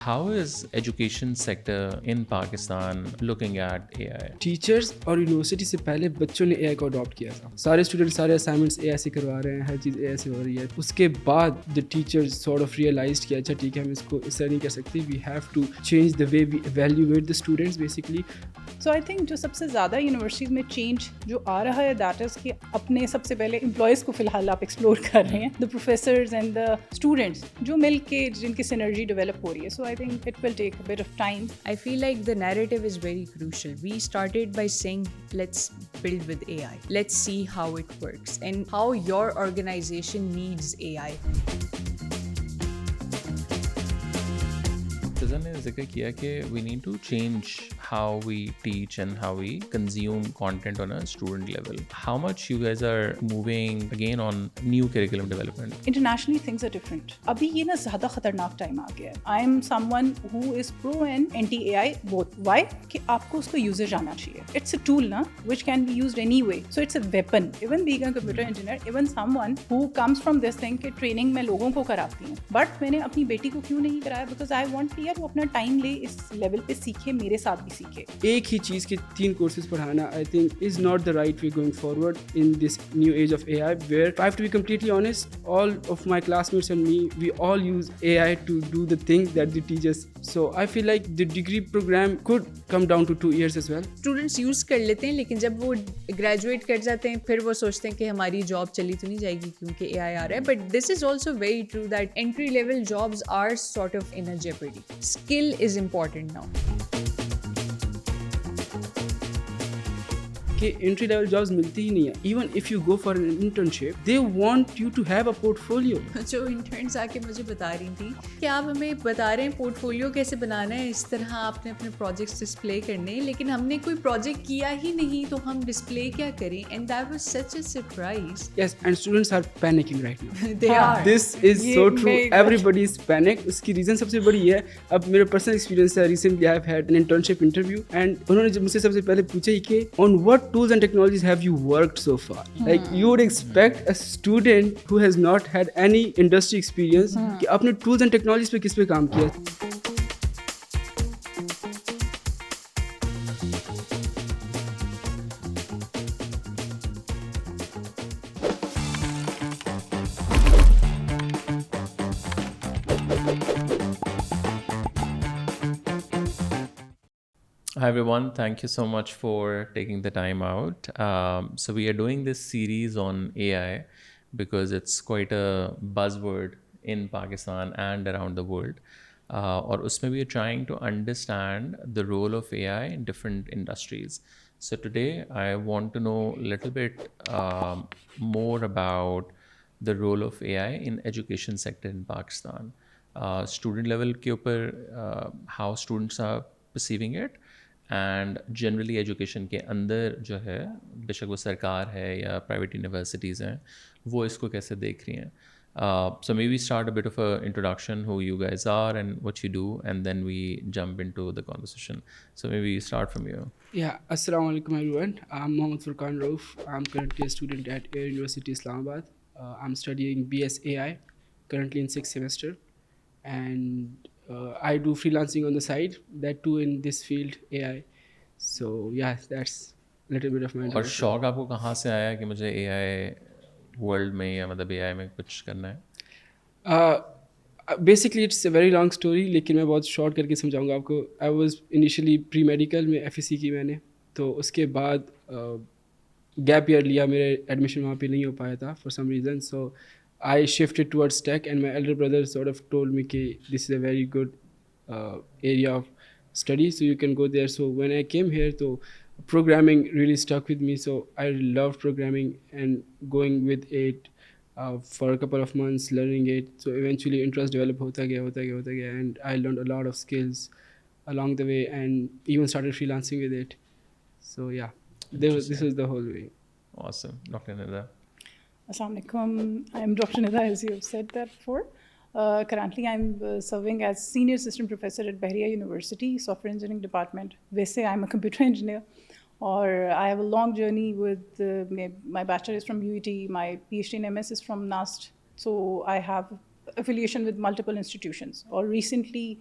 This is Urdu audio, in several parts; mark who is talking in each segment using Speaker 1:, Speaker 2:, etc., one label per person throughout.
Speaker 1: How is education sector in Pakistan looking at AI?
Speaker 2: Teachers اور یونیورسٹی سے پہلے بچوں نے اے آئی کو اڈاپٹ کیا تھا. سارے اسٹوڈنٹ سارے اسائنمنٹس اے آئی سے کروا رہے ہیں, ہر چیز اے آئی سے ہو رہی ہے. اس کے بعد the teachers sort of realized کیا اچھا ٹھیک ہے ہم اس کو اس طرح نہیں کر سکتے, we have to change the way we evaluate the students basically.
Speaker 3: So I think جو سب سے زیادہ یونیورسٹیز میں چینج جو آ رہا ہے دیٹ از کہ اپنے سب سے پہلے امپلائیز کو فی الحال آپ ایکسپلور کر رہے ہیں, دا پروفیسرز اینڈ دا اسٹوڈنٹس جو مل کے جن کی سینرجی ڈیولپ ہو رہی ہے. So I think it will take a bit of time.
Speaker 4: I feel like the narrative is very crucial. We started by saying, let's build with AI. Let's see how it works and how your organization needs AI.
Speaker 1: فضل نے ذکر کیا کہ we need to change how we teach and how we consume content on a student level. How much you guys are moving again on new curriculum development?
Speaker 3: Internationally things are different. ابھی یہ نا زیادہ خطرناک ٹائم آ گیا ہے. I am someone who is pro and anti A I both. Why کہ آپ کو اس کو یوزر جانا چاہیے. اٹس اے ٹول نا which can be used anyway. So it's a weapon. Even being a computer engineer, even someone who comes from this thing کہ ٹریننگ میں لوگوں کو کراتی ہوں, بٹ میں نے اپنی بیٹی کو کیوں نہیں کرایا, بیکاز آئی وانٹ کہ وہ اپنا ٹائم لے, اس لیول پہ سیکھے, میرے ساتھ بھی سیکھے.
Speaker 2: ایک ہی چیز کے 3 کورسز پڑھانا I think is not the right way going forward in this new age of A I, where I have to be completely honest, all of my classmates and me we all use A I to do the thing that the teachers. So I feel like the degree program could come down to 2 years as well.
Speaker 4: Students use کر لیتے ہیں, لیکن جب وہ گریجویٹ کر جاتے ہیں پھر وہ سوچتے ہیں کہ ہماری جاب چلی تو نہیں جائے گی کیونکہ اے آئی آ رہا ہے. But this is also very true that entry level jobs are sort of in a jeopardy. Skill is important now.
Speaker 2: کہ انٹری لیول جابس ملتی ہی نہیں ہے. Even if you go for an internship they want you to have a portfolio.
Speaker 4: جو انٹرنس آ کے مجھے بتا رہی تھیں کہ آپ ہمیں بتا رہے ہیں پورٹ فولیو کیسے بنانا ہے, اس طرح آپ نے اپنے پروجیکٹس ڈسپلے کرنے ہیں, لیکن ہم نے کوئی پروجیکٹ کیا ہی نہیں تو ہم ڈسپلے کیا کریں. And that was such a surprise.
Speaker 2: Yes, and students are panicking right now.
Speaker 4: They are.
Speaker 2: This is so true. Everybody is panicked. اس کی ریزن سب سے بڑی یہ ہے. اب میرا پرسنل ایکسپیرینس ہے, recently I have had an internship interview and انہوں نے مجھ سے سب سے پہلے پوچھا ہی کہ on what tools and technologies have you worked so far? Like you would expect a student who has not had any industry experience کہ اپنے tools and technologies پہ کس پہ کام کیا.
Speaker 1: Hi everyone, thank you so much for taking the time out. So we are doing this series on AI because it's quite a buzzword in Pakistan and around the world. Aur usme we are trying to understand the role of AI in different industries. So today I want to know a little bit more about the role of AI in education sector in Pakistan. Student level ke upar how students are perceiving it. And generally education کے اندر جو ہے بے شک وہ سرکار ہے یا پرائیویٹ یونیورسٹیز ہیں وہ اس کو کیسے دیکھ رہی ہیں. So may we start a bit of a introduction who you guys are and what you do and then we jump into the conversation. So may we start from you.
Speaker 2: Yeah, assalamu alaikum everyone. I'm Mohammad Furqan Rauf. I'm currently a student at Air University Islamabad. I'm studying BS AI, currently in 6th semester, and I do freelancing on the side, that too in this field AI. So yeah, that's a little bit of my.
Speaker 1: اور شوق آپ کو کہاں سے آیا کہ مجھے اے آئی ورلڈ میں یا مطلب اے آئی میں کچھ کرنا ہے؟
Speaker 2: Basically it's a very long story, لیکن میں بہت شارٹ کر کے سمجھاؤں گا آپ کو. I was initially pre medical میں ایف ایس سی کی میں نے, تو اس کے بعد گیپ ایئر لیا, میرے ایڈمیشن وہاں پہ نہیں ہو پایا تھا for some reason. So I shifted towards tech, and my elder brother sort of told me that this is a very good area of study, so you can go there. So when I came here, so programming really stuck with me. So I loved programming and going with it for a couple of months, learning it. So eventually interest developed hota gaya, and I learned a lot of skills along the way, and even started freelancing with it. So yeah, this is the whole way.
Speaker 1: Awesome. Dr. Nida.
Speaker 3: Assalamu alaikum. I'm Dr. Nida, as you have said that before. Currently, I'm serving as Senior Assistant Professor at Bahria University, Software Engineering Department. Vese, I'm a computer engineer. Or I have a long journey with my bachelor is from UET, my PhD and MS is from NAST. So I have affiliation with multiple institutions. Or recently,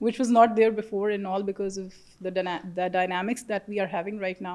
Speaker 3: which was not there before, and all because of the dynamics that we are having right now,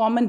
Speaker 3: common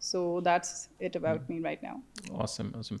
Speaker 3: So that's it about me right now.
Speaker 1: Awesome, awesome.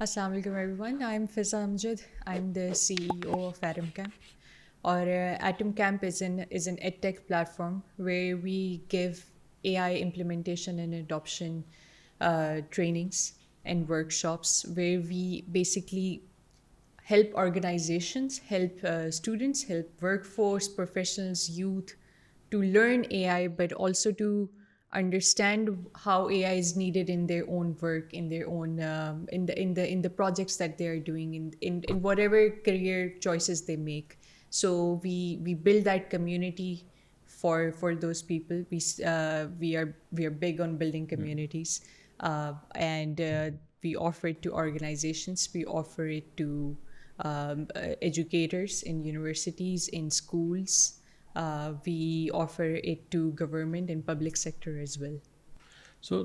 Speaker 4: Assalamu alaikum everyone. I'm Fiza Amjad. I'm the CEO of Atom Camp. Or Atom Camp is an edtech platform where we give AI implementation and adoption trainings and workshops, where we basically help organizations, help students, help workforce, professionals, youth to learn AI, but also to understand how AI is needed in their own work, in their own in the projects that they are doing, in whatever career choices they make. So we build that community for those people. We are big on building communities, and we offer it to organizations. We offer it to educators in universities, in schools. We offer it to government and public sector as well.
Speaker 1: So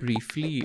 Speaker 1: briefly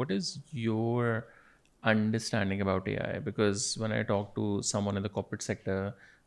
Speaker 1: what is your understanding about AI? Because when I talk to someone in the corporate sector,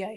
Speaker 3: AI.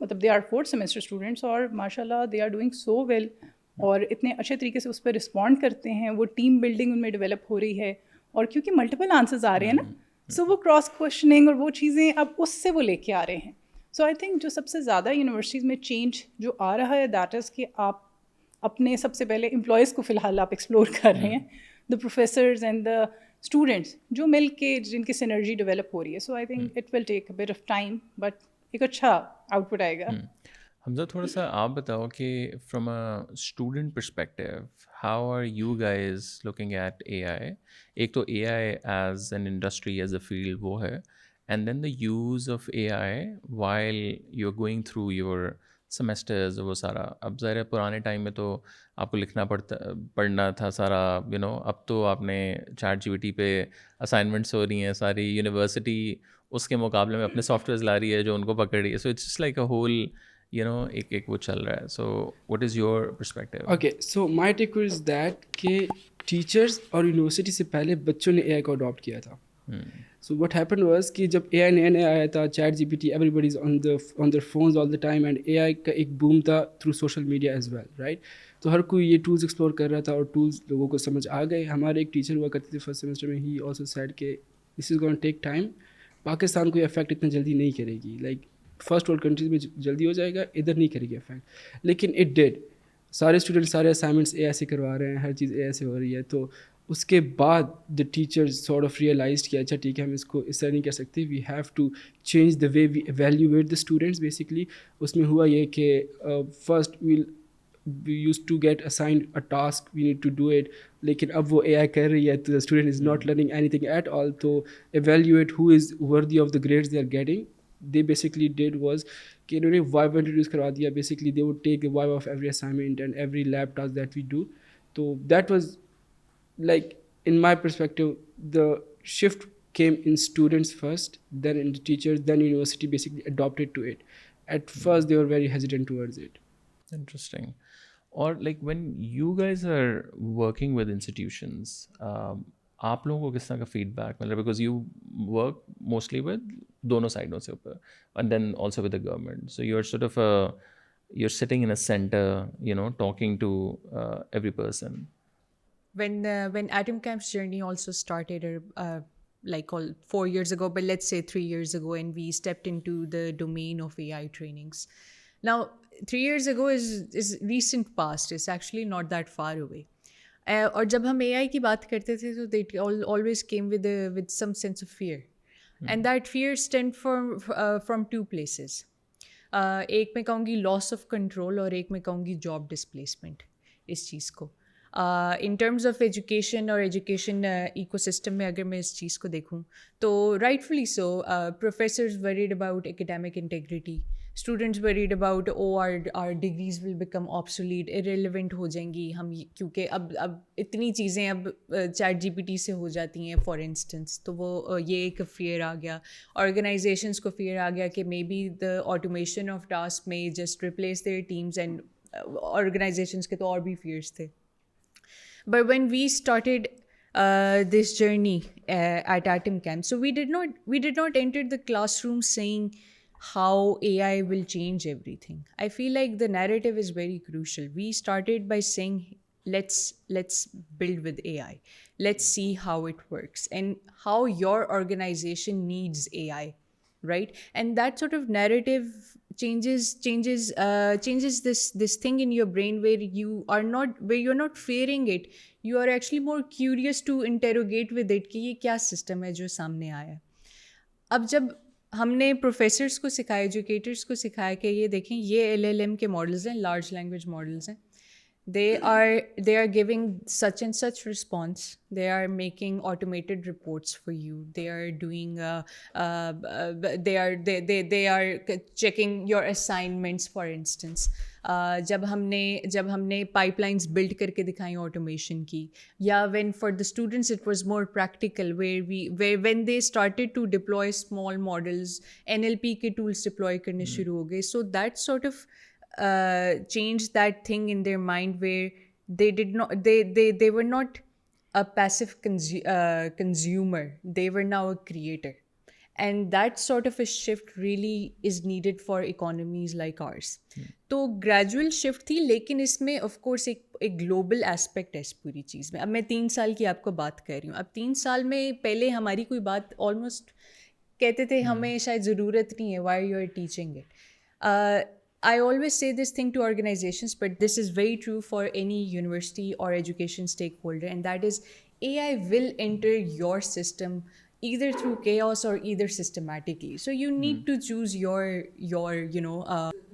Speaker 3: مطلب they are 4th semester students اور ماشاء اللہ they are doing so well اور اتنے اچھے طریقے سے اس پہ رسپونڈ کرتے ہیں. وہ ٹیم بلڈنگ ان میں ڈیولپ ہو رہی ہے اور کیونکہ ملٹیپل آنسرز آ رہے ہیں نا, سو وہ کراس کوشچننگ اور وہ چیزیں اب اس سے وہ لے کے آ رہے ہیں. سو آئی تھنک جو سب سے زیادہ یونیورسٹیز میں چینج جو آ رہا ہے دیٹ از کہ آپ اپنے سب سے پہلے امپلائیز کو فی الحال آپ ایکسپلور کر رہے ہیں, دا پروفیسرز اینڈ دا اسٹوڈنٹس جو مل کے جن کی سینرجی ڈیولپ ہو رہی ہے. So I think it will take a bit of time but ایک اچھا آؤٹ پٹ آئے گا.
Speaker 1: حمزہ تھوڑا سا آپ بتاؤ کہ from a student perspective how are you guys looking at A I. ایک تو A I is an industry is a field وہ ہے, and then the use of A I while you are going through your semesters وہ سارا. اب ظاہر ہے پرانے ٹائم میں تو آپ کو لکھنا پڑھنا تھا سارا اب تو آپ نے چیٹ GPT پہ اسائنمنٹس ہو رہی ہیں ساری. یونیورسٹی اس کے مقابلے میں اپنے سافٹ ویئرز لا رہی ہے جو ان کو پکڑ رہی ہے. So it's just like a whole ایک وہ چل رہا ہے. So what is your perspective?
Speaker 2: Okay, so my take is that کہ ٹیچرس اور یونیورسٹی سے پہلے بچوں نے اے آئی کو اڈاپٹ کیا تھا. سو وٹ ہیپن واز کہ جب اے آئی نیا آیا تھا, chat GPT, everybody is on their phones all the time, and A I کا ایک بوم تھا through social media as well, right. تو ہر کوئی یہ ٹولس ایکسپلور کر رہا تھا اور ٹولس لوگوں کو سمجھ آ گئے. ہمارے ایک ٹیچر ہوا کرتے تھے فرسٹ سیمسٹر میں, ہی آلسو سیڈ کہ دس از گون ٹیک ٹائم, پاکستان کو یہ افیکٹ اتنا جلدی نہیں کرے گی. لائک فرسٹ ورلڈ کنٹریز میں جلدی ہو جائے گا, ادھر نہیں کرے گی افیکٹ. لیکن اٹ ڈیڈ. سارے اسٹوڈنٹ سارے اسائنمنٹس اے آئی سے کروا رہے ہیں, ہر چیز اے آئی سے ہو رہی ہے. تو اس کے بعد the teachers sort of realized کہ اچھا ٹھیک ہے, ہم اس کو اس طرح نہیں کر سکتے, we have to change the way we evaluate the students. Basically اس میں ہوا یہ کہ first we used to get assigned a task, we need to do it, لیکن اب وہ اے آئی کر رہی ہے تو the student is not learning anything at all. تو evaluate who is worthy of the grades they are getting. They basically did was کہ انہوں نے Viva introduce کروا دیا. Basically they would take the Viva of every assignment and every lab task that we do. So that was like, in my perspective, the shift came in students first, then in the teachers, then university basically adopted to it. At first they were very hesitant towards it.
Speaker 1: Interesting. Or like when you guys are working with institutions, آپ لوگوں کو کس طرح کا فیڈ بیک مل رہا ہے؟ Because you work mostly with دونوں سائڈوں سے اوپر, and then also with the government. So you are sort of you are sitting in a centre talking to every person.
Speaker 4: When Atom Camp's journey also started like 4 years ago, but let's say 3 years ago, and we stepped into the domain of AI trainings. Now 3 years ago is recent past, it's actually not that far away. اور جب ہم اے آئی کی بات کرتے تھے تو that always came with some sense of fear, and that fear stand from 2 places. ایک میں کہوں گی لاس آف کنٹرول, اور ایک میں کہوں گی جاب ڈسپلیسمنٹ. اس چیز کو ان ٹرمز آف ایجوکیشن اور ایجوکیشن ایکو سسٹم میں اگر میں اس چیز کو دیکھوں تو rightfully so professors worried about academic integrity, students worried about our degrees will become obsolete, irrelevant ہو جائیں گی ہم, کیونکہ اب اتنی چیزیں اب چیٹ GPT سے ہو جاتی ہیں فار انسٹنس. تو وہ یہ ایک فیئر آ گیا. آرگنائزیشنس کو فیئر آ گیا کہ may be the automation of task میں just replace their teams, and organisations کے تو اور بھی فیئرس تھے. But when we started this journey at Atom Camp, so we did not enter the classroom saying how AI will change everything. I feel like the narrative is very crucial. We started by saying let's build with AI. Let's see how it works and how your organization needs AI, right? And that sort of narrative changes this thing in your brain where you're not fearing it, you are actually more curious to interrogate with it کہ یہ کیا سسٹم ہے جو سامنے آیا. اب جب ہم نے پروفیسرس کو سکھایا, ایجوکیٹرس کو سکھایا کہ یہ دیکھیں یہ LLM کے ماڈلز ہیں, لارج لینگویج ماڈلز ہیں, they are giving such and such response, they are making automated reports for you, they are doing they are checking your assignments for instance. جب ہم نے پائپ لائنس بلڈ کر کے دکھائیں آٹومیشن کی, یا when for the students it was more practical where when they started to deploy small models, NLP کے tools deploy کرنے شروع ہو گئے. So that sort of change that thing in their mind where they were not a passive consumer, they were now a creator. and that sort of a shift really is needed for economies like ours. تو gradual shift تھی, لیکن اس میں of course ایک global aspect ہے اس پوری چیز میں. اب میں 3 سال کی آپ کو بات کر رہی ہوں. اب 3 سال میں پہلے ہماری کوئی بات almost کہتے تھے ہمیں شاید ضرورت نہیں ہے, why you are teaching it. I always say this thing to organizations, but this is very true for any university or education stakeholder, and that is AI will enter your system either through chaos or either systematically. So you need to choose your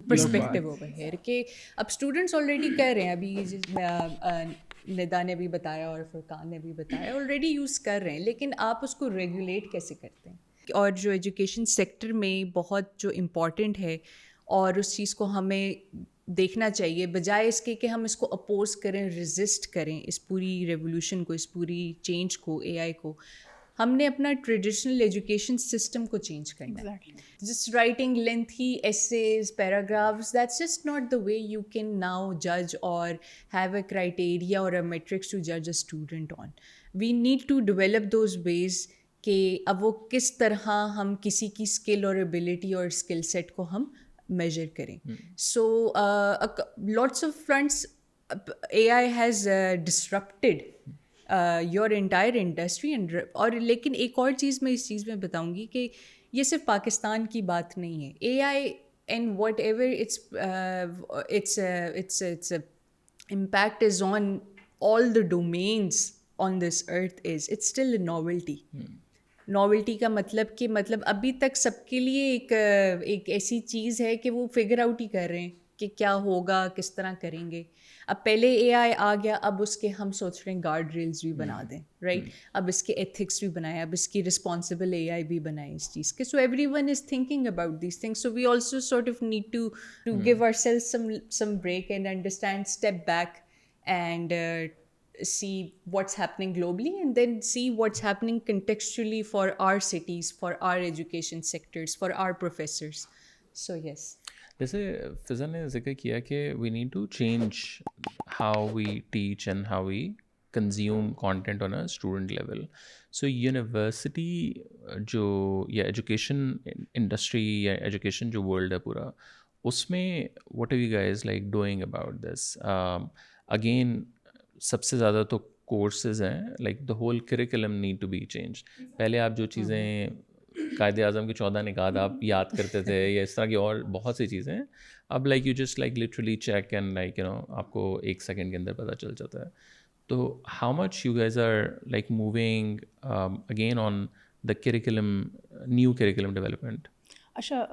Speaker 4: perspective over here. کہ اب students already کر رہے ہیں, ابھی ندا نے بھی بتایا اور فرقان نے بھی بتایا, already یوز کر رہے ہیں, لیکن آپ اس کو ریگولیٹ کیسے کرتے ہیں. اور جو ایجوکیشن سیکٹر میں بہت جو امپورٹنٹ ہے, اور اس چیز کو ہمیں دیکھنا چاہیے بجائے اس کے کہ ہم اس کو اپوز کریں, ریزسٹ کریں اس پوری ریولیوشن کو, اس پوری چینج کو, اے آئی کو. ہم نے اپنا ٹریڈیشنل ایجوکیشن سسٹم کو چینج کرنا ہے. Just writing lengthy essays, paragraphs, that's just not the way you can now جج اور ہیو اے کرائٹیریا اور اے میٹرکس ٹو جج a student on. We need to develop those ways کہ اب وہ کس طرح ہم کسی کی اسکل اور ایبلٹی اور اسکل سیٹ کو ہم میجر کریں. So lots of fronts a I has disrupted your entire industry. اور لیکن ایک اور چیز میں اس چیز میں بتاؤں گی کہ یہ صرف پاکستان کی بات نہیں ہے. A I and whatever its impact is on all the domains on this earth is, it's still a novelty. Novelty کا مطلب ابھی تک سب کے لیے ایک ایسی چیز ہے کہ وہ فگر آؤٹ ہی کر رہے ہیں کہ کیا ہوگا, کس طرح کریں گے. اب پہلے اے آئی آ گیا, اب اس کے ہم سوچ رہے ہیں گارڈ ریلز بھی بنا دیں, رائٹ. اب اس کے ایتھکس بھی بنائیں, اب اس کی رسپانسبل اے آئی بھی بنائیں اس چیز کے. So everyone is thinking about these things. So we also sort of need to give our self some break and understand, step back and see what's happening globally, and then see what's happening contextually for our cities, for our education sectors, for our professors. So yes.
Speaker 1: جیسے فضا نے ذکر کیا کہ we need to change how we teach and how we consume content on a student level. So university جو یا ایجوکیشن انڈسٹری یا ایجوکیشن جو ورلڈ ہے پورا, اس میں what are you guys like doing about this? Again, سب سے زیادہ تو کورسز ہیں, like the whole curriculum need to be change. پہلے آپ جو چیزیں قائد اعظم کی 14 نکات آپ یاد کرتے تھے یا اس طرح کی اور بہت سی چیزیں, اب like you just like literally check and like you know آپ کو 1 سیکنڈ کے اندر پتہ چل جاتا ہے. تو how much you guys are like moving again on the curriculum, new curriculum development?
Speaker 3: اچھا,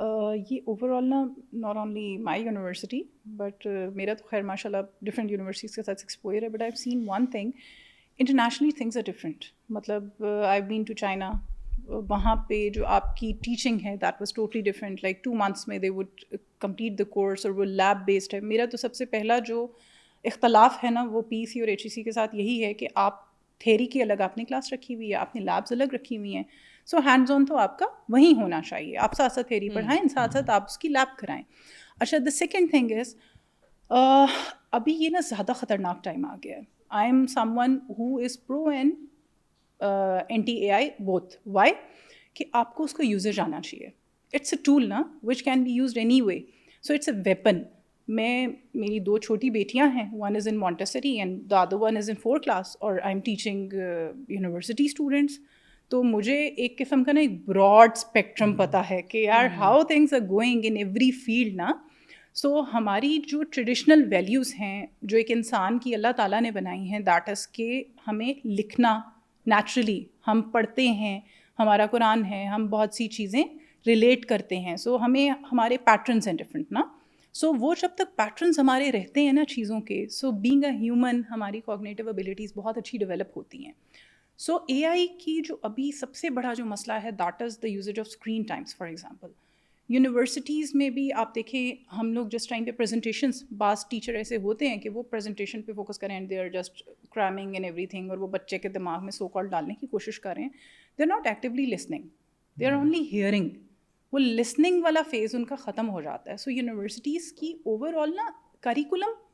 Speaker 3: یہ اوور آل نا not only my university but میرا تو خیر ماشاء اللہ ڈفرینٹ یونیورسٹیز کے ساتھ ایکسپوئر ہے, but I have seen one thing, internationally things are different. مطلب آئی بین ٹو چائنا, وہاں پہ جو آپ کی ٹیچنگ ہے that was totally different. Like 2 months میں they would complete the course, اور وہ لیب بیسڈ ہے. میرا تو سب سے پہلا جو اختلاف ہے نا وہ پی سی اور ایچ ای سی کے ساتھ یہی ہے کہ آپ تھیری کی الگ آپ نے کلاس رکھی ہوئی ہے, آپ نے لیبس الگ رکھی ہوئی ہیں. سو ہینڈز آن تو آپ کا وہیں ہونا چاہیے, آپ ساتھ ساتھ تھیری پڑھائیں, ساتھ ساتھ آپ اس کی لیب کرائیں. اچھا, دا سیکنڈ تھنگ از ابھی یہ نا زیادہ خطرناک ٹائم آ گیا ہے. I am someone who is pro and anti A I both. Why? کہ آپ کو اس کو یوزر آنا چاہیے. اٹس اے ٹول نا which can be used anyway, so it's a weapon. میری 2 چھوٹی بیٹیاں ہیں, one is in Montessori and the other one is in 4th class, اور I am teaching university students. تو مجھے ایک قسم کا نا ایک براڈ اسپیکٹرم پتہ ہے کہ یار how things are going in every field نا. سو ہماری جو ٹریڈیشنل ویلیوز ہیں جو ایک انسان کی اللہ تعالیٰ نے بنائی ہیں, دیٹ از کہ ہمیں لکھنا نیچرلی, ہم پڑھتے ہیں, ہمارا قرآن ہے, ہم بہت سی چیزیں ریلیٹ کرتے ہیں. سو ہمیں ہمارے پیٹرنس ہیں ڈفرینٹ نا. سو وہ جب تک پیٹرنس ہمارے رہتے ہیں نا چیزوں کے, سو بینگ اے ہیومن ہماری کوگنیٹیو ایبلٹیز بہت اچھی ڈیولپ ہوتی ہیں. سو اے آئی کی جو ابھی سب سے بڑا جو مسئلہ ہے that is the usage of screen Times. For example universities میں بھی آپ دیکھیں, ہم لوگ جس ٹائم پہ پریزنٹیشنس, بعض ٹیچر ایسے ہوتے ہیں کہ وہ پریزنٹیشن پہ فوکس کریں and they are just cramming and everything, اور وہ بچے کے دماغ میں سو کال ڈالنے کی کوشش کر رہے ہیں. They are not actually listening, they are only hearing. وہ لسننگ والا فیز ان کا ختم ہو جاتا ہے. سو یونیورسٹیز کی اوور آل نا کریکولم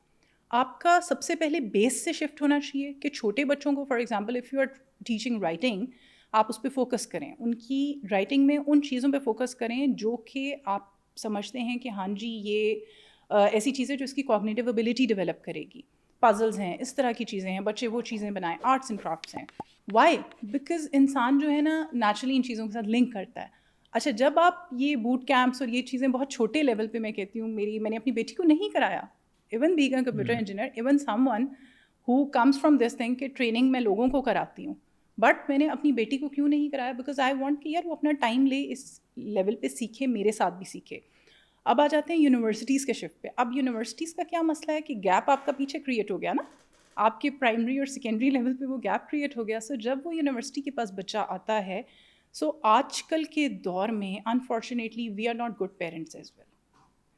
Speaker 3: آپ کا سب سے پہلے بیس سے شفٹ ہونا چاہیے کہ چھوٹے بچوں کو, for example if you are teaching writing, آپ اس پہ فوکس کریں, ان کی رائٹنگ میں ان چیزوں پہ فوکس کریں جو کہ آپ سمجھتے ہیں کہ ہاں جی یہ ایسی چیزیں جو اس کی کوگنیٹیو ایبلٹی ڈیولپ کرے گی. پازلز ہیں, اس طرح کی چیزیں ہیں, بچے وہ چیزیں بنائیں. آرٹس اینڈ کرافٹس ہیں. وائی؟ بیکاز انسان جو ہے نا نیچرلی ان چیزوں کے ساتھ لنک کرتا ہے. اچھا, جب آپ یہ بوٹ کیمپس اور یہ چیزیں بہت چھوٹے لیول پہ, میں کہتی ہوں میں نے اپنی بیٹی کو نہیں کرایا, even being a computer engineer, even someone who comes from this thing کہ ٹریننگ میں لوگوں کو کراتی ہوں, بٹ میں نے اپنی بیٹی کو کیوں نہیں کرایا؟ بیکاز آئی وانٹ کہ یار وہ اپنا ٹائم لے, اس لیول پہ سیکھے, میرے ساتھ بھی سیکھے. اب آ جاتے ہیں یونیورسٹیز کے شفٹ پہ. اب یونیورسٹیز کا کیا مسئلہ ہے کہ گیپ آپ کا پیچھے کریٹ ہو گیا نا, آپ کے پرائمری اور سیکنڈری لیول پہ وہ گیپ کریٹ ہو گیا. سو جب وہ یونیورسٹی کے پاس بچہ آتا ہے, سو آج کل کے دور میں unfortunately we are not good parents as well.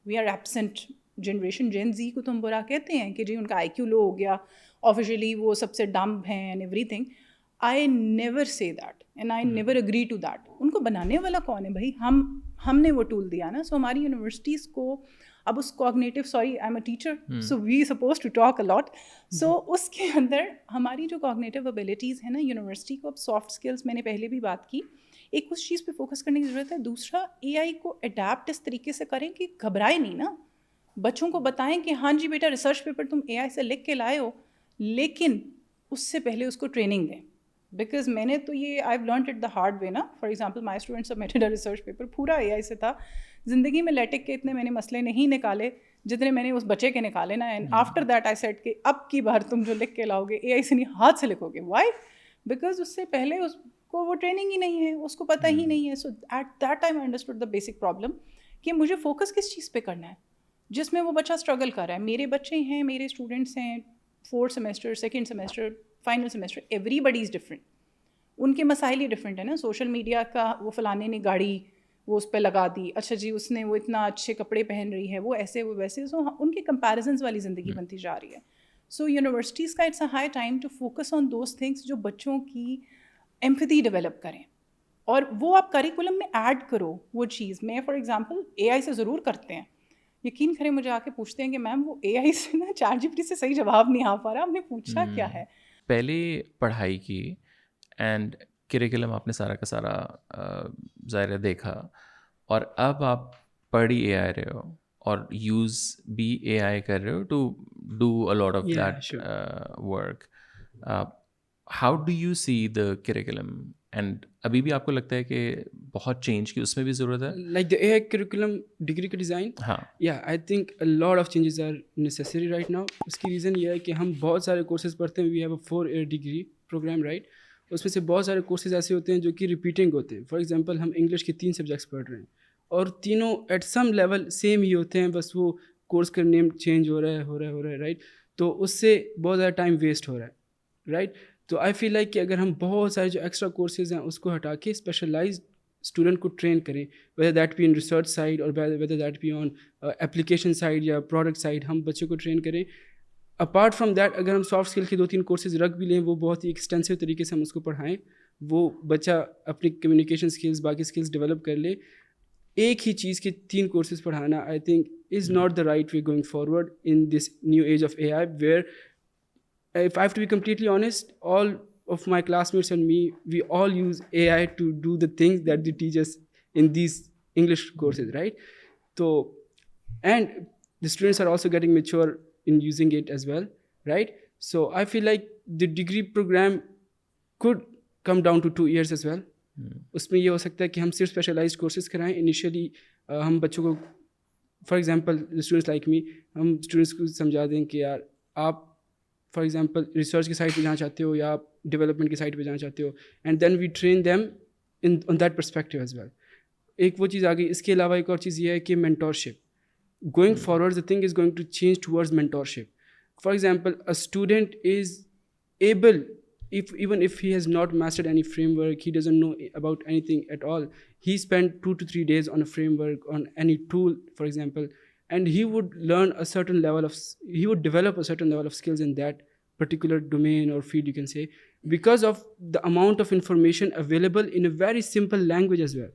Speaker 3: We are absent generation. Gen Z کو تو ہم برا کہتے ہیں کہ جی ان کا آئی کیو لو ہو گیا, آفیشلی وہ سب سے ڈمب ہیں and everything. I never say that and I never agree to that. ان کو بنانے والا کون ہے بھائی؟ ہم نے وہ ٹول دیا نا. سو ہماری یونیورسٹیز کو اب اس cognitive, sorry I am a teacher so we suppose to talk a lot. سو اس کے اندر ہماری جو کوگنیٹیو ابیلٹیز ہیں نا, یونیورسٹی کو اب سافٹ اسکلس, میں نے پہلے بھی بات کی, ایک اس چیز پہ فوکس کرنے کی ضرورت ہے. دوسرا, اے آئی کو اڈیپٹ اس طریقے سے کریں کہ گھبرائے نہیں نا. بچوں کو بتائیں کہ ہاں جی بیٹا ریسرچ پیپر تم اے آئی سے لکھ کے لائے ہو, لیکن اس سے پہلے اس کو ٹریننگ دیں. بیکاز میں نے تو یہ I have learned it the hard way نا. For example my student submitted a research paper, پورا اے آئی سے تھا. زندگی میں لیٹک کے اتنے میں نے مسئلے نہیں نکالے جتنے میں نے اس بچے کے نکالے نا. And after that I said کہ اب کی بار تم جو لکھ کے لاؤ گے اے آئی سے نہیں, ہاتھ سے لکھو گے. وائی؟ بیکاز اس سے پہلے اس کو وہ ٹریننگ ہی نہیں ہے, اس کو پتہ ہی نہیں ہے. So at that time I understood the basic problem کہ مجھے فوکس کس چیز پہ کرنا ہے جس میں وہ بچہ اسٹرگل کر رہا ہے. میرے بچے ہیں, میرے اسٹوڈنٹس ہیں, 4th semester, 2nd semester, final semester, everybody is different. ان کے مسائل ہی ڈفرینٹ ہے نا. سوشل میڈیا کا وہ فلانے نے گاڑی وہ اس پہ لگا دی, اچھا جی اس نے وہ اتنا اچھے کپڑے پہن رہی ہے, وہ ایسے وہ ویسے. سو ان کے کمپیریزنس والی زندگی بنتی جا رہی ہے. سو یونیورسٹیز کا it's a high time to focus on those things جو بچوں کی ایمپتھی ڈیولپ کریں, اور وہ آپ کریکولم میں ایڈ کرو وہ چیز. میں فار ایگزامپل اے آئی سے ضرور کرتے ہیں, یقین کریں مجھے آ کے پوچھتے ہیں کہ میم وہ اے آئی سے نا چیٹ جی پی ٹی سے صحیح جواب نہیں آ پا رہا, ہم نے پوچھا کیا ہے.
Speaker 1: پہلے پڑھائی کی اینڈ کریکولم آپ نے سارا کا سارا ظاہر دیکھا, اور اب آپ پڑھ ہی اے آئی رہے ہو اور یوز بھی اے آئی کر رہے ہو to do a lot of that work. How do you see the curriculum, and ابھی بھی آپ کو لگتا ہے کہ بہت چینج کی اس میں بھی ضرورت ہے؟
Speaker 2: Like the A I curriculum degree کا ڈیزائن,
Speaker 1: ہاں,
Speaker 2: یا I think a lot of changes are necessary right now. اس کی ریزن یہ ہے کہ ہم بہت سارے کورسز پڑھتے ہیں. We have a 4 year degree program right. اس میں سے بہت سارے کورسز ایسے ہوتے ہیں جو کہ ریپیٹنگ ہوتے ہیں. فار ایگزامپل ہم انگلش کے 3 سبجیکٹس پڑھ رہے ہیں اور تینوں ایٹ سم لیول سیم ہی ہوتے ہیں, بس وہ کورس کا نیم چینج ہو رہا ہے رائٹ. تو اس سے بہت زیادہ ٹائم ویسٹ ہو رہا ہے رائٹ. تو آئی فیل لائک کہ اگر ہم بہت سارے جو ایکسٹرا کورسز ہیں اس کو ہٹا کے اسپیشلائزڈ اسٹوڈنٹ کو ٹرین کریں, whether that be on research side اور whether that be on application side یا پروڈکٹ سائڈ, ہم بچوں کو ٹرین کریں. اپارٹ فرام دیٹ اگر ہم سافٹ اسکل کے 2-3 کورسز رکھ بھی لیں, وہ بہت ہی ایکسٹینسو طریقے سے ہم اس کو پڑھائیں, وہ بچہ اپنی کمیونیکیشن اسکلس باقی اسکلس ڈیولپ کر لے. ایک ہی چیز کے 3 کورسز پڑھانا I think is not the right way going forward in this new age of A I, where if I have to be completely honest, all of my classmates and me, we all use AI to do the things that they teach us in these English courses, right? So, and the students are also getting mature in using it as well, right? So I feel like the degree program could come down to 2 years as well. اس میں یہ ہو سکتا ہے کہ ہم صرف اسپیشلائزڈ کورسز کرائیں. انیشیلی ہم بچوں کو, for example students like me, ہم اسٹوڈنٹس کو سمجھا دیں کہ یار آپ فار ایگزامپل ریسرچ کی سائڈ پہ جانا چاہتے ہو یا آپ ڈیولپمنٹ کی سائڈ پہ جانا چاہتے ہو, and then we train them on that perspective as well. ایک وہ چیز آ گئی. اس کے علاوہ ایک اور چیز یہ ہے کہ mentorship. Going forward the thing is going to change towards mentorship. For example a student is able, even if he has not mastered any framework, he doesn't know about anything at all, he spent 2 to 3 days on a framework, on any tool for example, and he would develop a certain level of skills in that particular domain or field, you can say, because of the amount of information available in a very simple language as well.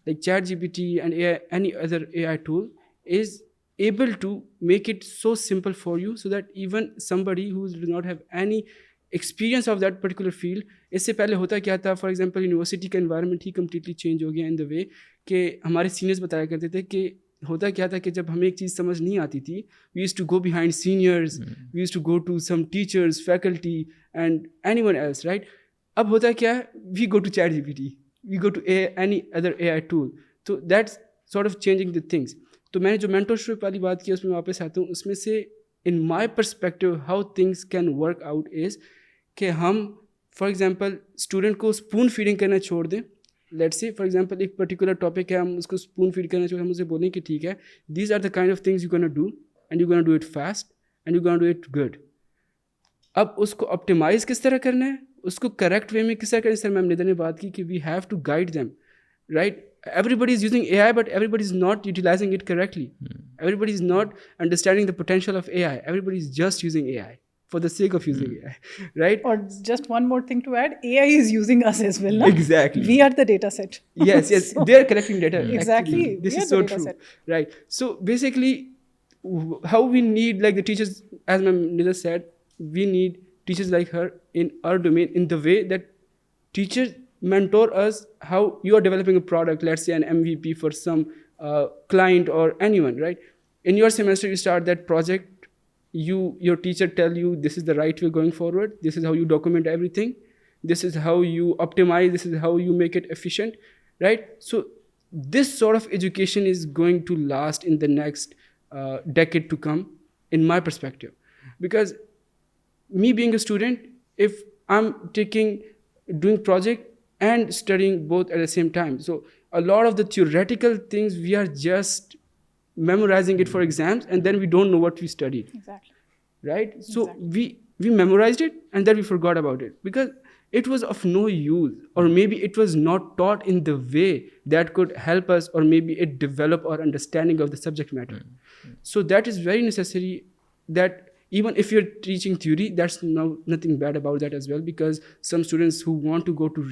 Speaker 2: Like ChatGPT and AI, any other AI tool is able to make it so simple for you so that even somebody who does not have any experience of that particular field. اس سے پہلے ہوتا کیا تھا, فار ایگزامپل یونیورسٹی کا انوائرمنٹ ہی کمپلیٹلی چینج ہو گیا ان دا وے کہ ہمارے سینئرز بتایا کرتے تھے کہ ہوتا کیا تھا کہ جب ہمیں ایک چیز سمجھ نہیں آتی تھی, we used to go behind seniors, we used to go to some teachers, faculty and anyone else, right. اب ہوتا کیا ہے, we go to chat G P T, we go to any other A I tool. تو that's sort of changing the things. تو میں نے جو مینٹورشپ والی بات کی اس میں واپس آتا ہوں. اس میں سے in my perspective how things can work out is کہ ہم فار ایگزامپل اسٹوڈنٹ کو اسپون فیڈنگ کرنا چھوڑ دیں. لیٹ سے فار ایگزامپل ایک پرٹیکولر ٹاپک ہے, ہم اس کو اسپون فیڈ کرنا چھوڑیں, ہم اسے بولیں کہ ٹھیک ہے, these are the kind of things you gonna do and you gonna do it fast and you gonna do it good. اب اس کو آپٹیمائز کس طرح کرنا ہے, اس کو کریکٹ وے میں کس طرح کرنا ہے. سر میم ندر نے بات کی کہ we have to guide them, right. Everybody is using AI, but everybody is not utilizing it correctly. Everybody is not understanding the potential of AI. Everybody is just using AI for the sake of using AI, right?
Speaker 3: Or just one more thing to add, AI is using us as well, no?
Speaker 2: Exactly.
Speaker 3: We are the data set.
Speaker 2: Yes,
Speaker 3: So-
Speaker 2: they are collecting data.
Speaker 3: Exactly.
Speaker 2: Actually. This
Speaker 3: We
Speaker 2: is
Speaker 3: are
Speaker 2: so
Speaker 3: the data
Speaker 2: true,
Speaker 3: set.
Speaker 2: right? So basically, how we need like the teachers, as Ma'am Nida said, we need teachers like her in our domain in the way that teachers mentor us how you are developing a product, let's say an MVP for some client or anyone, right? In your semester you start that project, your teacher tell you this is the right way going forward, this is how you document everything, this is how you optimize, this is how you make it efficient, right? So this sort of education is going to last in the next decade to come, in my perspective. Because me being a student, if I'm doing project and studying both at the same time, so a lot of the theoretical things we are just memorizing it for exams and then we don't know what we studied,
Speaker 3: Exactly.
Speaker 2: right? So we memorized it and then we forgot about it because it was of no use, or maybe it was not taught in the way that could help us, or maybe it develop our understanding of the subject matter. So that is very necessary, that even if you're teaching theory, that's nothing bad about that as well, because some students who want to go to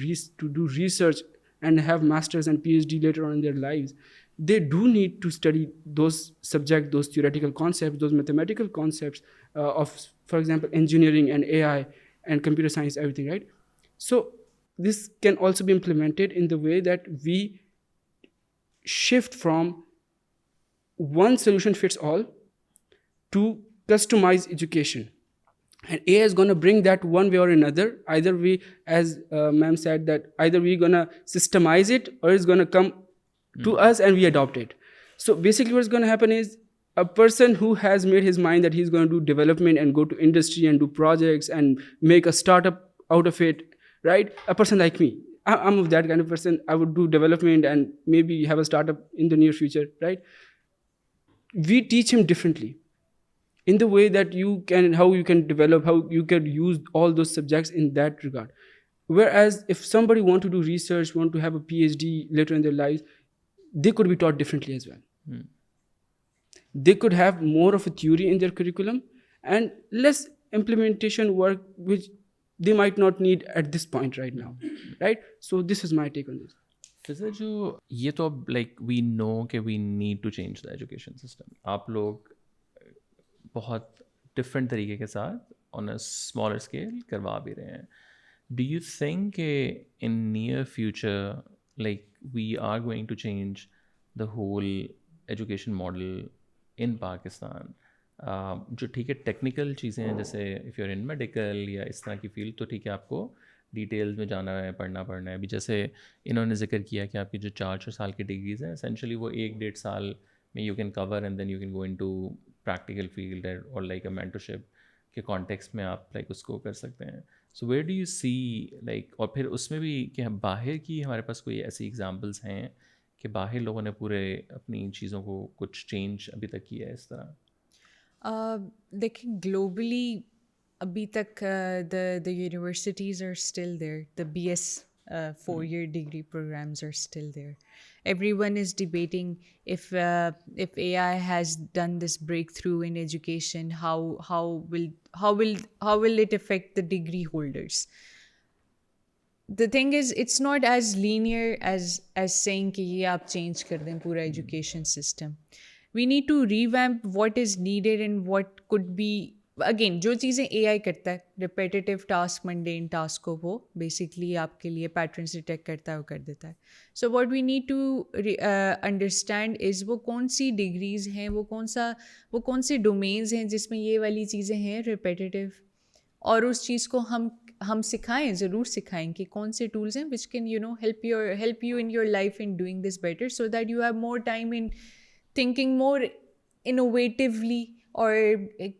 Speaker 2: do research and have masters and PhD later on in their lives, they do need to study those subjects, those theoretical concepts, those mathematical concepts of, for example, engineering and AI and computer science, everything, right? So this can also be implemented in the way that we shift from one solution fits all to customized education. And AI is going to bring that one way or another. Either we, as ma'am said, that either we're going to systemize it or it's going to come to us and we adopt it. So basically what's going to happen is a person who has made his mind that he's going to do development and go to industry and do projects and make a startup out of it, right? A person like me, I'm of that kind of person. I would do development and maybe have a startup in the near future, right? We teach him differently in the way that how you can develop, how you can use all those subjects in that regard. Whereas if somebody want to do research, want to have a PhD later in their lives, they could be taught differently as well. They could have more of a theory in their curriculum and less implementation work, which they might not need at this point right now, right? So this is my take on this.
Speaker 1: فضا جو یہ تو اب لائک وی نو کہ we need to change the education system. آپ لوگ بہت ڈفرینٹ طریقے کے ساتھ آن اے اسمالر اسکیل کروا بھی رہے ہیں. ڈو یو تھنک کہ in near future like we are going to change the whole education model in Pakistan? جو ٹھیک ہے ٹیکنیکل چیزیں ہیں جیسے if you are in medical یا اس طرح کی فیلڈ تو ٹھیک ہے آپ کو ڈیٹیلز میں جانا ہے, پڑھنا ہے. ابھی جیسے انہوں نے ذکر کیا کہ آپ کی جو 4 سال کی ڈگریز ہیں اسینشلی وہ 1-1.5 سال میں you can cover and then you can go into practical field اور لائک اے مینٹرشپ کے کانٹیکسٹ میں آپ لائک اس کو کر سکتے ہیں. So where do you see like, اور پھر اس میں بھی کہ باہر کی ہمارے پاس کوئی ایسی ایگزامپلس ہیں کہ باہر لوگوں نے پورے اپنی چیزوں کو کچھ چینج ابھی تک کیا ہے اس طرح؟
Speaker 4: دیکھیں گلوبلی ابھی تک the universities are still there, the BS 4-year degree programs are still there. Everyone is debating if AI has done this breakthrough in education, how will it affect the degree holders? The thing is, it's not as linear as saying کہ یہ آپ چینج کر دیں پورا education system. We need to revamp what is needed and what could be again جو چیزیں اے آئی کرتا ہے ریپیٹیو ٹاسک منڈین ٹاسک کو وہ بیسکلی آپ کے لیے پیٹرنس ڈیٹیکٹ کرتا ہے وہ کر دیتا ہے. So what we need to understand is وہ کون سی ڈگریز ہیں, وہ کون سے ڈومینز ہیں جس میں یہ والی چیزیں ہیں ریپیٹیو, اور اس چیز کو ہم سکھائیں, ضرور سکھائیں کہ کون سے ٹولز ہیں which can help you in your life in doing this better, so that you have more time in thinking more innovatively or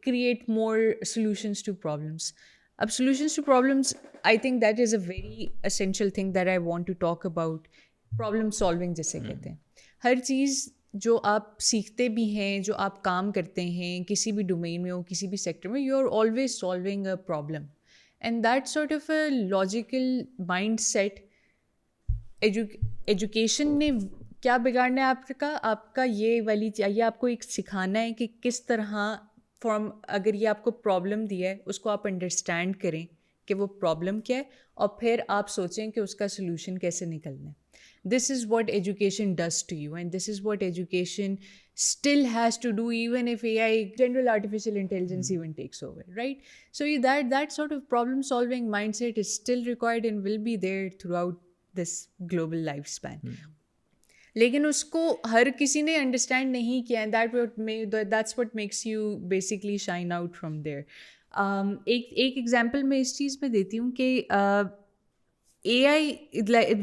Speaker 4: create more solutions to problems. Solutions to problems, I think that is a very essential thing that I want to talk about. Problem solving جسے کہتے ہیں, ہر چیز جو آپ سیکھتے بھی ہیں, جو آپ کام کرتے ہیں کسی بھی ڈومین میں ہو, کسی بھی سیکٹر میں, you are always solving a problem. And that sort of a logical mindset, education نے کیا بگاڑنا ہے آپ کا یہ والی چاہیے, آپ کو ایک سکھانا ہے کہ کس طرح اگر یہ آپ کو پرابلم دیا ہے اس کو آپ انڈرسٹینڈ کریں کہ وہ پرابلم کیا ہے, اور پھر آپ سوچیں کہ اس کا سلوشن کیسے نکلنا ہے. This is what education does to you, and this is what education still has to do even if AI, general artificial intelligence even takes over, right? So that sort of problem solving mindset is still required and will be there throughout this global lifespan. لیکن اس کو ہر کسی نے انڈرسٹینڈ نہیں کیا, that's what makes you basically shine out from there. ایک ایگزامپل میں اس چیز میں دیتی ہوں کہ اے آئی,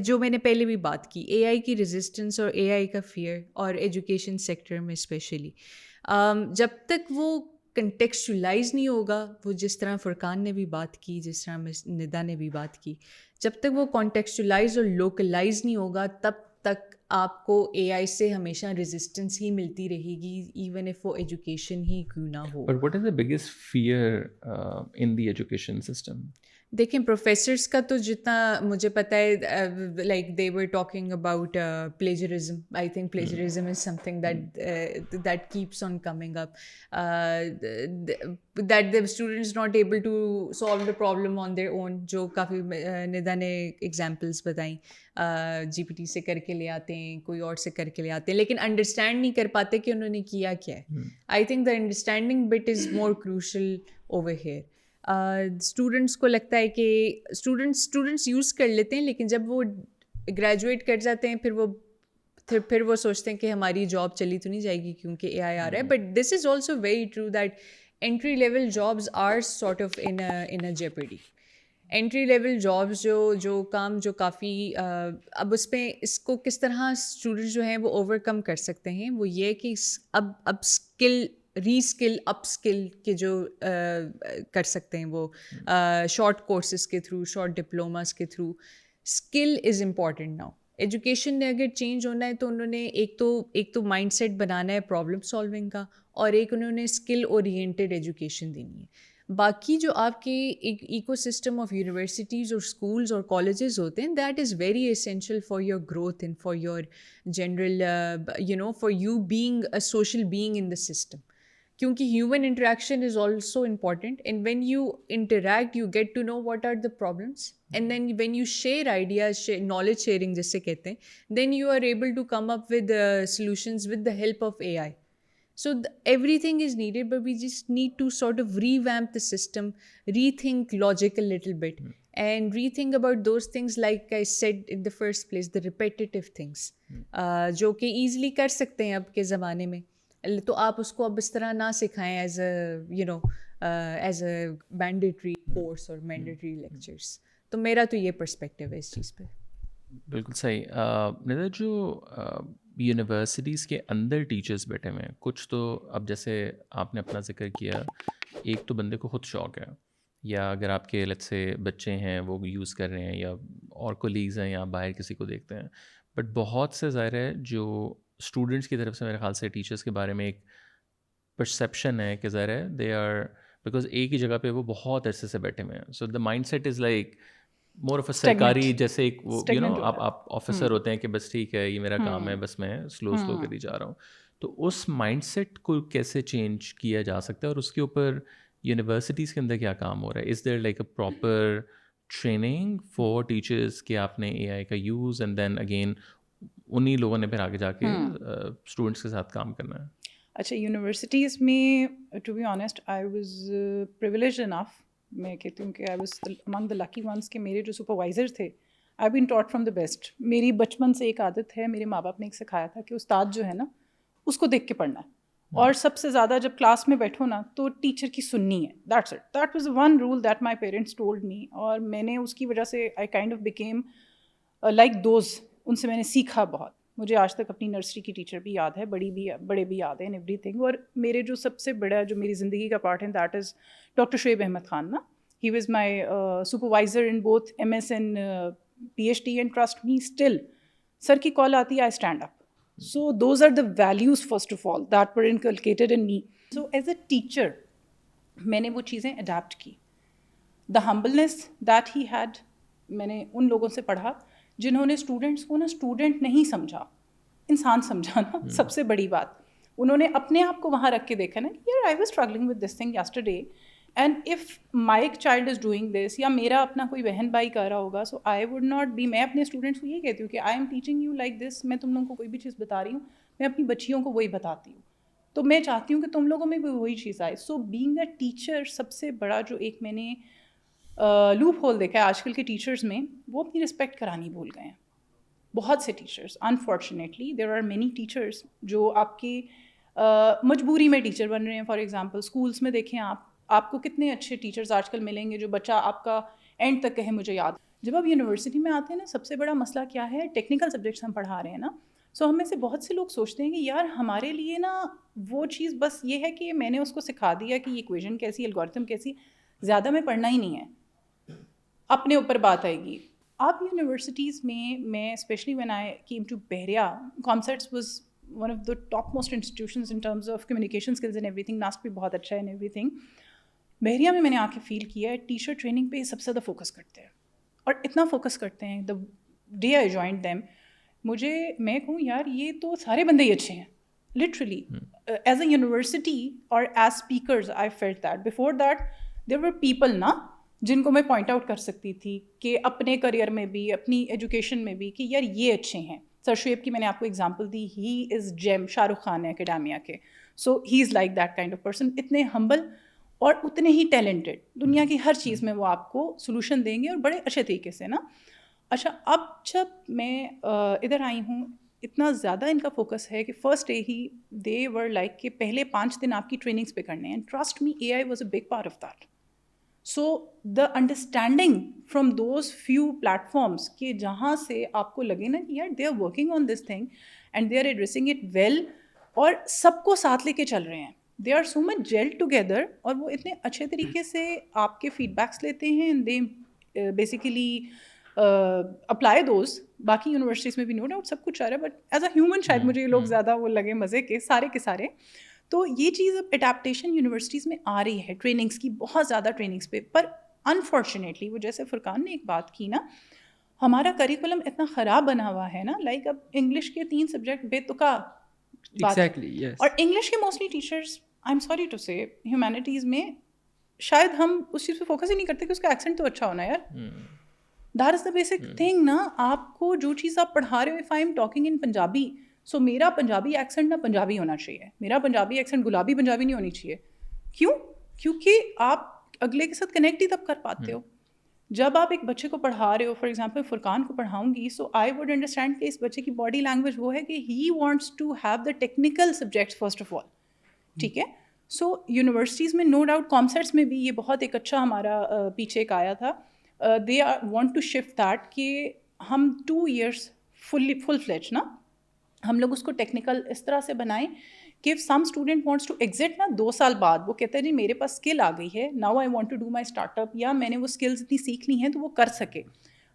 Speaker 4: جو میں نے پہلے بھی بات کی, اے آئی کی ریزسٹنس اور اے آئی کا فیئر, اور ایجوکیشن سیکٹر میں اسپیشلی, جب تک وہ کنٹیکسچولائز نہیں ہوگا, وہ جس طرح فرقان نے بھی بات کی, جس طرح ندا نے بھی بات کی, جب تک وہ کانٹیکسچولائز اور لوکلائز نہیں ہوگا تب تک آپ کو اے آئی سے ہمیشہ ریزسٹنس ہی ملتی رہے گی, ایون اف وہ ایجوکیشن ہی کیوں نہ ہو.
Speaker 1: But what is the biggest fear in the education system?
Speaker 4: دیکھیں پروفیسرس کا تو جتنا مجھے پتہ ہے, like they were talking about plagiarism. I think plagiarism is something that keeps on coming up, that the students not able to solve the problem on their own, جو کافی ندا نے ایگزامپلس بتائیں, جی پی ٹی سے کر کے لے آتے ہیں, کوئی اور سے کر کے لے آتے ہیں, لیکن انڈرسٹینڈ نہیں کر پاتے کہ انہوں نے کیا کیا ہے. I think the understanding but is more crucial over here. Students کو لگتا ہے کہ اسٹوڈنٹس یوز کر لیتے ہیں, لیکن جب وہ گریجویٹ کر جاتے ہیں پھر وہ سوچتے ہیں کہ ہماری جاب چلی تو نہیں جائے گی کیونکہ اے آئی آ رہا ہے. But this is also very true that entry level jobs are sort of in a jeopardy. entry level jobs جو کام جو کافی اب اس کو کس طرح اسٹوڈنٹ جو ہیں وہ اوور کم کر سکتے ہیں, وہ یہ کہ اب اسکل ری اسکل اپ اسکل کے جو کر سکتے ہیں وہ شارٹ کورسز کے تھرو, شارٹ ڈپلوماز کے through. Skill is important now. Education نے اگر چینج ہونا ہے تو انہوں نے ایک تو مائنڈ سیٹ بنانا ہے پرابلم سالونگ کا, اور ایک انہوں نے اسکل اورینٹیڈ ایجوکیشن دینی ہے. باقی جو آپ کے ایک ایکو سسٹم آف یونیورسٹیز اور اسکولز اور کالجز ہوتے ہیں, that is very essential for your growth and for your general for you being a social being in the system. کیونکہ human interaction is also important, and when you interact you get to know what are the problems, and then when you share ideas, knowledge sharing جس سے کہتے ہیں, then you are able to come up with solutions with the help of A I. So everything is needed, but we just need to sort of revamp the system, rethink logic a little bit, and rethink about those things like I said in the first place, the repetitive things, جو کہ easily کر سکتے ہیں اب کے زمانے میں. تو آپ اس کو اب اس طرح نہ سکھائیں ایز اے مینڈیٹری کورس اور مینڈیٹری لیکچرس. تو میرا تو یہ پرسپیکٹیو ہے اس چیز پہ.
Speaker 1: بالکل صحیح. ندا, جو یونیورسٹیز کے اندر ٹیچرس بیٹھے ہوئے ہیں, کچھ تو اب جیسے آپ نے اپنا ذکر کیا, ایک تو بندے کو خود شوق ہے, یا اگر آپ کے لیٹس سے بچے ہیں وہ یوز کر رہے ہیں, یا اور کولیگز ہیں, یا باہر کسی کو دیکھتے ہیں. بٹ بہت سے ظاہر ہے جو اسٹوڈنٹس کی طرف سے میرے خیال سے ٹیچرس کے بارے میں ایک پرسیپشن ہے کہ ظاہر ہے دے آر, بیکاز ایک ہی جگہ پہ وہ بہت عرصے سے بیٹھے ہوئے ہیں, so the mindset is like more of a سرکاری, جیسے ایک آپ آفیسر ہوتے ہیں کہ بس ٹھیک ہے یہ میرا کام ہے, بس میں سلو کری جا رہا ہوں. تو اس مائنڈ سیٹ کو کیسے چینج کیا جا سکتا ہے, اور اس کے اوپر یونیورسٹیز کے اندر کیا کام ہو رہا ہے؟ Is there like a proper training for teachers کہ آپ نے اے آئی کا یوز, اینڈ دین اگین انہیں لوگوں نے پھر آگے جا کے اسٹوڈنٹس کے ساتھ کام کرنا ہے؟
Speaker 3: اچھا یونیورسٹیز میں to be honest I was privileged enough. میں کہتی ہوں کہ I was among the lucky once کہ میرے جو سپروائزر تھے آئی بین ٹاٹ فرام دا بیسٹ. میری بچپن سے ایک عادت ہے, میرے ماں باپ نے ایک سکھایا تھا کہ استاد جو ہے نا اس کو دیکھ کے پڑھنا ہے, اور سب سے زیادہ جب کلاس میں بیٹھو نا تو ٹیچر کی سننی ہے. That's it, that was one role that my parents told me, اور میں نے اس کی وجہ سے I kind of became like those. ان سے میں نے سیکھا بہت. مجھے آج تک اپنی نرسری کی ٹیچر بھی یاد ہے, بڑے بھی یاد ہیں, اینڈ ایوری تھنگ. اور میرے جو سب سے بڑا جو میری زندگی کا پارٹ ہے that is doctor Shoaib Ahmed Khan نا. He was my supervisor in both M S and P H D, and trust me still sir کی کال آتی ہے I stand up. So those are the values first of all that were inculcated in me. So as a teacher میں نے وہ چیزیں اڈاپٹ کی. The humbleness that he had, میں نے ان لوگوں سے پڑھا جنہوں نے اسٹوڈنٹس کو نا اسٹوڈنٹ نہیں سمجھا, انسان سمجھا نا. سب سے بڑی بات, انہوں نے اپنے آپ کو وہاں رکھ کے دیکھا نا کہ یار I was struggling with this thing yesterday, and if my child is doing this, یا میرا اپنا کوئی بہن بھائی کر رہا ہوگا, سو آئی وڈ ناٹ بی. میں اپنے اسٹوڈنٹس کو یہ کہتی ہوں کہ آئی am teaching you like this. میں تم لوگوں کو کوئی بھی چیز بتا رہی ہوں, میں اپنی بچیوں کو وہی بتاتی ہوں. تو میں چاہتی ہوں کہ تم لوگوں میں بھی وہی چیز آئے. سو بینگ اے ٹیچر, سب سے بڑا جو ایک میں نے لوپ ہول دیکھا ہے آج کل کے ٹیچرز میں, وہ اپنی رسپیکٹ کرانی بھول گئے ہیں. بہت سے teachers, unfortunately there are many teachers جو آپ کی مجبوری میں ٹیچر بن رہے ہیں. فار ایگزامپل اسکولس میں دیکھیں آپ کو کتنے اچھے ٹیچرز آج کل ملیں گے جو بچہ آپ کا اینڈ تک کہے مجھے یاد. جب آپ یونیورسٹی میں آتے ہیں نا, سب سے بڑا مسئلہ کیا ہے, ٹیکنیکل سبجیکٹس ہم پڑھا رہے ہیں نا. سو ہم میں سے بہت سے لوگ سوچتے ہیں کہ یار ہمارے لیے نا وہ چیز بس یہ ہے کہ میں نے اس کو سکھا دیا کہ یہ ایکویژن کیسی, الگورتھم کیسی, زیادہ میں پڑھنا ہی نہیں ہے, اپنے اوپر بات آئے گی. آپ یونیورسٹیز میں specially when I came to Bahria, concerts was one of the top most institutions in terms of communication skills and everything. ناسک بھی بہت اچھا ہے اینڈ ایوری تھنگ. بحریہ میں نے آ کے فیل کیا ہے ٹیچر ٹریننگ پہ سب سے زیادہ فوکس کرتے ہیں, اور اتنا فوکس کرتے ہیں. The day I joined them, میں کہوں یار یہ تو سارے بندے ہی اچھے ہیں لٹرلی. ایز اے یونیورسٹی اور as speakers I felt that. Before that there were people نا جن کو میں پوائنٹ آؤٹ کر سکتی تھی کہ اپنے کریئر میں بھی, اپنی ایجوکیشن میں بھی, کہ یار یہ اچھے ہیں. سر شعیب کی میں نے آپ کو ایگزامپل دی, ہی از جیم, شاہ رخ خان ہے اکیڈیمیا کے. So he is like that kind of person, اتنے ہمبل اور اتنے ہی ٹیلنٹڈ. دنیا کی ہر چیز میں وہ آپ کو سولوشن دیں گے اور بڑے اچھے طریقے سے نا. اچھا اب جب میں ادھر آئی ہوں, اتنا زیادہ ان کا فوکس ہے کہ first day he they were like کہ پہلے 5 دن آپ کی ٹریننگس پہ کرنے ہیں. And trust me, A I was a big part of that. So the understanding from those few platforms کہ جہاں سے آپ کو لگے نا کہ یار they are working on this thing and they are addressing it well, اور سب کو ساتھ لے کے چل رہے ہیں. They are so much gel together, اور وہ اتنے اچھے طریقے سے آپ کے فیڈ بیکس لیتے ہیں. They basically apply those. باقی یونیورسٹیز میں بھی نو ڈاؤٹ سب کچھ آ رہا ہے, بٹ ایز اے ہیومن شاید مجھے یہ لوگ زیادہ وہ لگے مزے کے سارے کے سارے. تو یہ چیز اب اڈیپٹیشن یونیورسٹیز میں آ رہی ہے, ٹریننگس کی, بہت زیادہ ٹریننگس پہ. پر انفارچونیٹلی وہ جیسے فرقان نے ایک بات کی نا, ہمارا کریکولم اتنا خراب بنا ہوا ہے نا, لائک اب انگلش کے 3 سبجیکٹ بے تکا بات, اور انگلش کے mostly teachers, I am sorry to say, humanities میں شاید ہم اس چیز پہ فوکس ہی نہیں کرتے کہ اس کا ایکسنٹ تو اچھا ہونا یار. That is the basic thing نا. آپ کو جو چیز آپ پڑھا رہے ہو, if I am talking in Punjabi, so میرا پنجابی ایکسنٹ نا پنجابی ہونا چاہیے, میرا پنجابی ایکسنٹ گلابی پنجابی نہیں ہونی چاہیے. کیوں؟ کیونکہ آپ اگلے کے ساتھ کنیکٹ ہی تب کر پاتے ہو جب آپ ایک بچے کو پڑھا رہے ہو. فار ایگزامپل فرقان کو پڑھاؤں گی, سو آئی ووڈ انڈرسٹینڈ کہ اس بچے کی باڈی لینگویج وہ ہے کہ he wants to have the technical subjects first of all. ٹھیک ہے. سو یونیورسٹیز میں نو ڈاؤٹ کانسرٹس میں بھی یہ بہت ایک اچھا ہمارا پیچھے ایک آیا تھا. They are want to shift that کہ ہم 2 years فل فلیج نا, ہم لوگ اس کو ٹیکنیکل اس طرح سے بنائیں کہ سم اسٹوڈنٹ وانٹس ٹو ایگزٹ نا 2 سال بعد, وہ کہتا ہے جی میرے پاس اسکل آ گئی ہے, now I want to do my startup, یا میں نے وہ اسکلز اتنی سیکھ لی ہیں تو وہ کر سکے.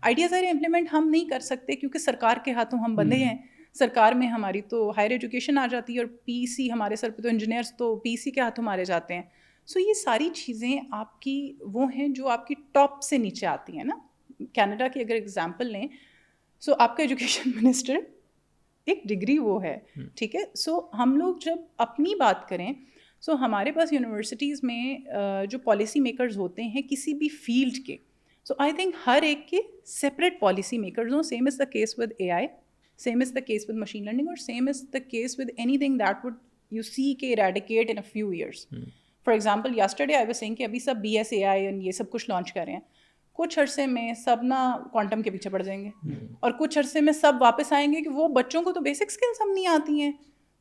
Speaker 3: آئیڈیاز آئے امپلیمنٹ ہم نہیں کر سکتے کیونکہ سرکار کے ہاتھوں ہم بندے ہیں. سرکار میں ہماری تو ہائر ایجوکیشن آ جاتی ہے, اور پی سی ہمارے سر پہ تو انجینئرس تو پی سی کے ہاتھوں مارے جاتے ہیں. سو یہ ساری چیزیں آپ کی وہ ہیں جو آپ کی ٹاپ سے نیچے آتی ہیں نا. کینیڈا کی اگر اگزامپل لیں, سو آپ کا ایجوکیشن منسٹر ایک ڈگری وہ ہے, ٹھیک ہے. سو ہم لوگ جب اپنی بات کریں, سو ہمارے پاس یونیورسٹیز میں جو پالیسی میکرز ہوتے ہیں کسی بھی فیلڈ کے, سو آئی تھنک ہر ایک کے سپریٹ پالیسی میکرز ہوں. Same is the case with A I, same is the case with machine learning, اور same is the case with anything that would you see کہ eradicate in a few years. For example, yesterday I was saying کہ ابھی سب BSAI and یہ سب کچھ لانچ کر رہے ہیں, کچھ عرصے میں سب نا کوانٹم کے پیچھے پڑ جائیں گے, اور کچھ عرصے میں سب واپس آئیں گے کہ وہ بچوں کو تو بیسک اسکلس ہم نہیں آتی ہیں.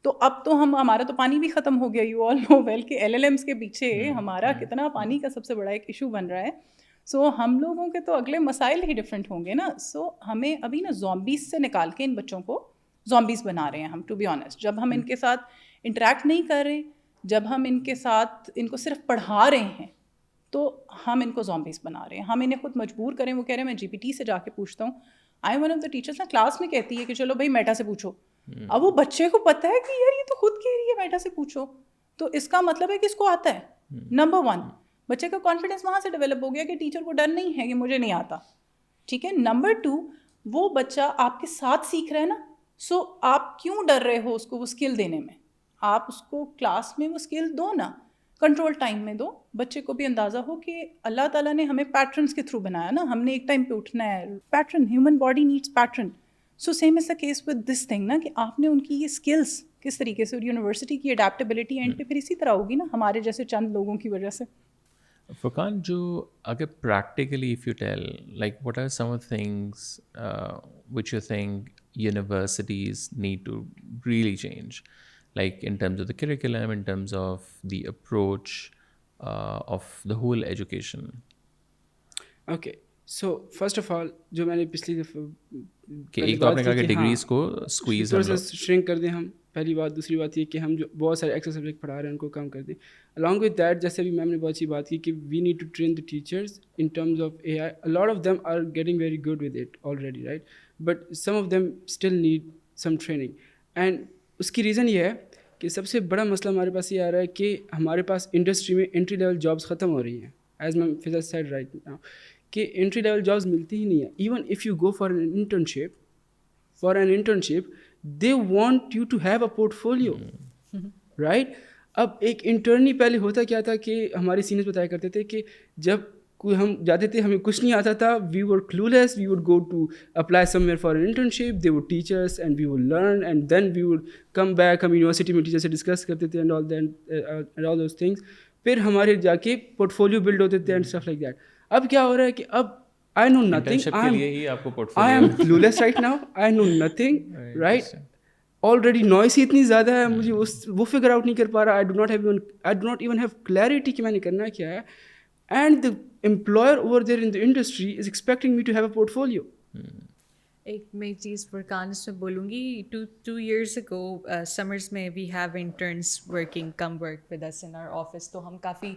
Speaker 3: تو اب تو ہمارا تو پانی بھی ختم ہو گیا, یو آل نو ویل کہ LLMs کے پیچھے ہمارا کتنا پانی کا سب سے بڑا ایک ایشو بن رہا ہے. سو ہم لوگوں کے تو اگلے مسائل ہی ڈفرینٹ ہوں گے نا. سو ہمیں ابھی نا زومبیز سے نکال کے ان بچوں کو زومبیز بنا رہے ہیں ہم, ٹو بی آنیسٹ. جب ہم ان کے ساتھ انٹریکٹ نہیں کر رہے, جب ہم ان کے ساتھ ان کو صرف پڑھا رہے ہیں, تو ہم ان کو زومبیز بنا رہے ہیں. ہم انہیں خود مجبور کریں. وہ کہہ رہے ہیں میں GPT سے جا کے پوچھتا ہوں. آئی ون آف دا ٹیچرس نا کلاس میں کہتی ہے کہ چلو بھائی میٹا سے پوچھو. اب وہ بچے کو پتہ ہے کہ یار یہ تو خود کہہ رہی ہے میٹا سے پوچھو, تو اس کا مطلب ہے کہ اس کو آتا ہے. نمبر 1, بچے کا کانفیڈنس وہاں سے ڈیولپ ہو گیا کہ ٹیچر کو ڈر نہیں ہے کہ مجھے نہیں آتا. ٹھیک ہے. نمبر 2, وہ بچہ آپ کے ساتھ سیکھ رہا ہے نا, سو آپ کیوں ڈر رہے ہو اس کو وہ اسکل دینے میں؟ آپ اس کو کلاس میں وہ اسکل دو نا, کنٹرول ٹائم میں دو. بچے کو بھی اندازہ ہو کہ اللہ تعالیٰ نے ہمیں پیٹرنس کے تھرو بنایا نا, ہم نے ایک ٹائم پہ اٹھنا ہے. Pattern, human body needs pattern. So same is the case with this thing نا, کہ آپ نے ان کی یہ اسکلس کس طریقے سے, اور یونیورسٹی کی اڈیپٹیبلٹی اینڈ پہ پھر اسی طرح ہوگی نا ہمارے جیسے چند لوگوں کی وجہ سے.
Speaker 1: Furqan, جو اگر practically if you tell, like what are some of the things which you think universities need to really change, like in terms of the curriculum, in terms of the approach of the whole education?
Speaker 2: Okay, so first of all, جو میں نے پچھلی دفعہ
Speaker 1: کہ ایک تو آپ نے کہا کہ ڈگریز کو اسکویز
Speaker 2: تھوڑا سا شرنک کر دیں ہم, پہلی بات. دوسری بات یہ کہ ہم جو بہت سارے ایکسٹرا سبجیکٹ پڑھا رہے ہیں ان کو کم کر دیں. along with that, جیسے بھی میم نے بہت سی بات کی کہ we need to train the teachers in terms of AI. a lot of them are getting very good with it already, right? but some of them still need some training. and اس کی ریزن یہ ہے کہ سب سے بڑا مسئلہ ہمارے پاس یہ آ رہا ہے کہ ہمارے پاس انڈسٹری میں انٹری لیول جابس ختم ہو رہی ہیں. ایز میم فضل سیڈ رائٹ ناؤ کہ انٹری لیول جابس ملتی ہی نہیں ہیں. Even if you go for an internship they want you to have a portfolio, right? اب ایک انٹرنی پہلے ہوتا کیا تھا کہ ہمارے سینئرز بتایا کرتے تھے کہ جب کوئی ہم جاتے تھے ہمیں کچھ نہیں آتا تھا, we were clueless, we would go to apply somewhere for an internship, they would teach us and we would learn, and then we would come back, ہم یونیورسٹی میں ٹیچر سے ڈسکس کرتے تھے and all those things. پھر ہمارے جا کے پورٹ بلڈ ہوتے تھے and stuff like that. اب کیا ہو رہا ہے کہ اب I know nothing, I am clueless right now, I know nothing, right? already noise ہی اتنی زیادہ ہے, مجھے وہ فگر آؤٹ نہیں کر پا رہا. I do not even have clarity کہ میں نے کرنا کیا ہے. and the employer over there in the industry is expecting me to have a portfolio.
Speaker 4: ایک میں چیز فرقان اس میں بولوں گی. 2 years ago summers میں we have interns working come work with us in our office, تو ہم کافی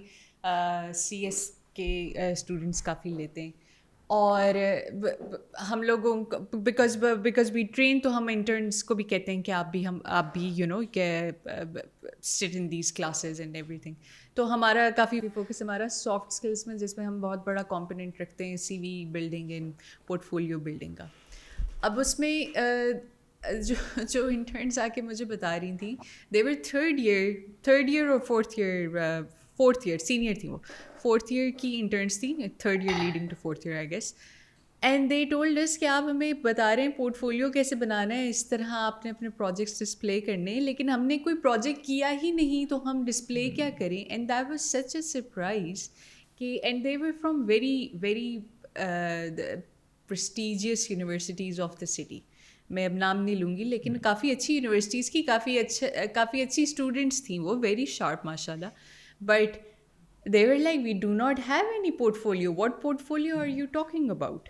Speaker 4: CS کے اسٹوڈنٹس کافی لیتے ہیں, اور ہم لوگوں بیکاز وی ٹرین, تو ہم انٹرنس کو بھی کہتے ہیں کہ آپ بھی یو نو کہ سٹ in these classes and every thing. تو ہمارا کافی فوکس ہمارا سافٹ اسکلس میں, جس میں ہم بہت بڑا کمپوننٹ رکھتے ہیں CV building and port folio building کا. اب اس میں جو انٹرنس آ کے مجھے بتا رہی تھیں, دے ور تھرڈ ایئر اور فورتھ ایئر سینئر تھیں, وہ 4th year کی انٹرنس تھی, 3rd year leading to 4th year I guess. And they told us کہ آپ ہمیں بتا رہے ہیں پورٹ فولیو کیسے بنانا ہے, اس طرح آپ نے اپنے پروجیکٹس ڈسپلے کرنے ہیں, لیکن ہم نے کوئی پروجیکٹ کیا ہی نہیں تو ہم ڈسپلے کیا کریں. And that was such a surprise کہ and they were from very prestigious universities of the city. میں اب نام نہیں لوں گی, لیکن کافی اچھی یونیورسٹیز کی کافی اچھی اسٹوڈنٹس تھیں, وہ ویری شارپ ماشاء اللہ. But they were like, we do not have any portfolio. What portfolio are you talking about?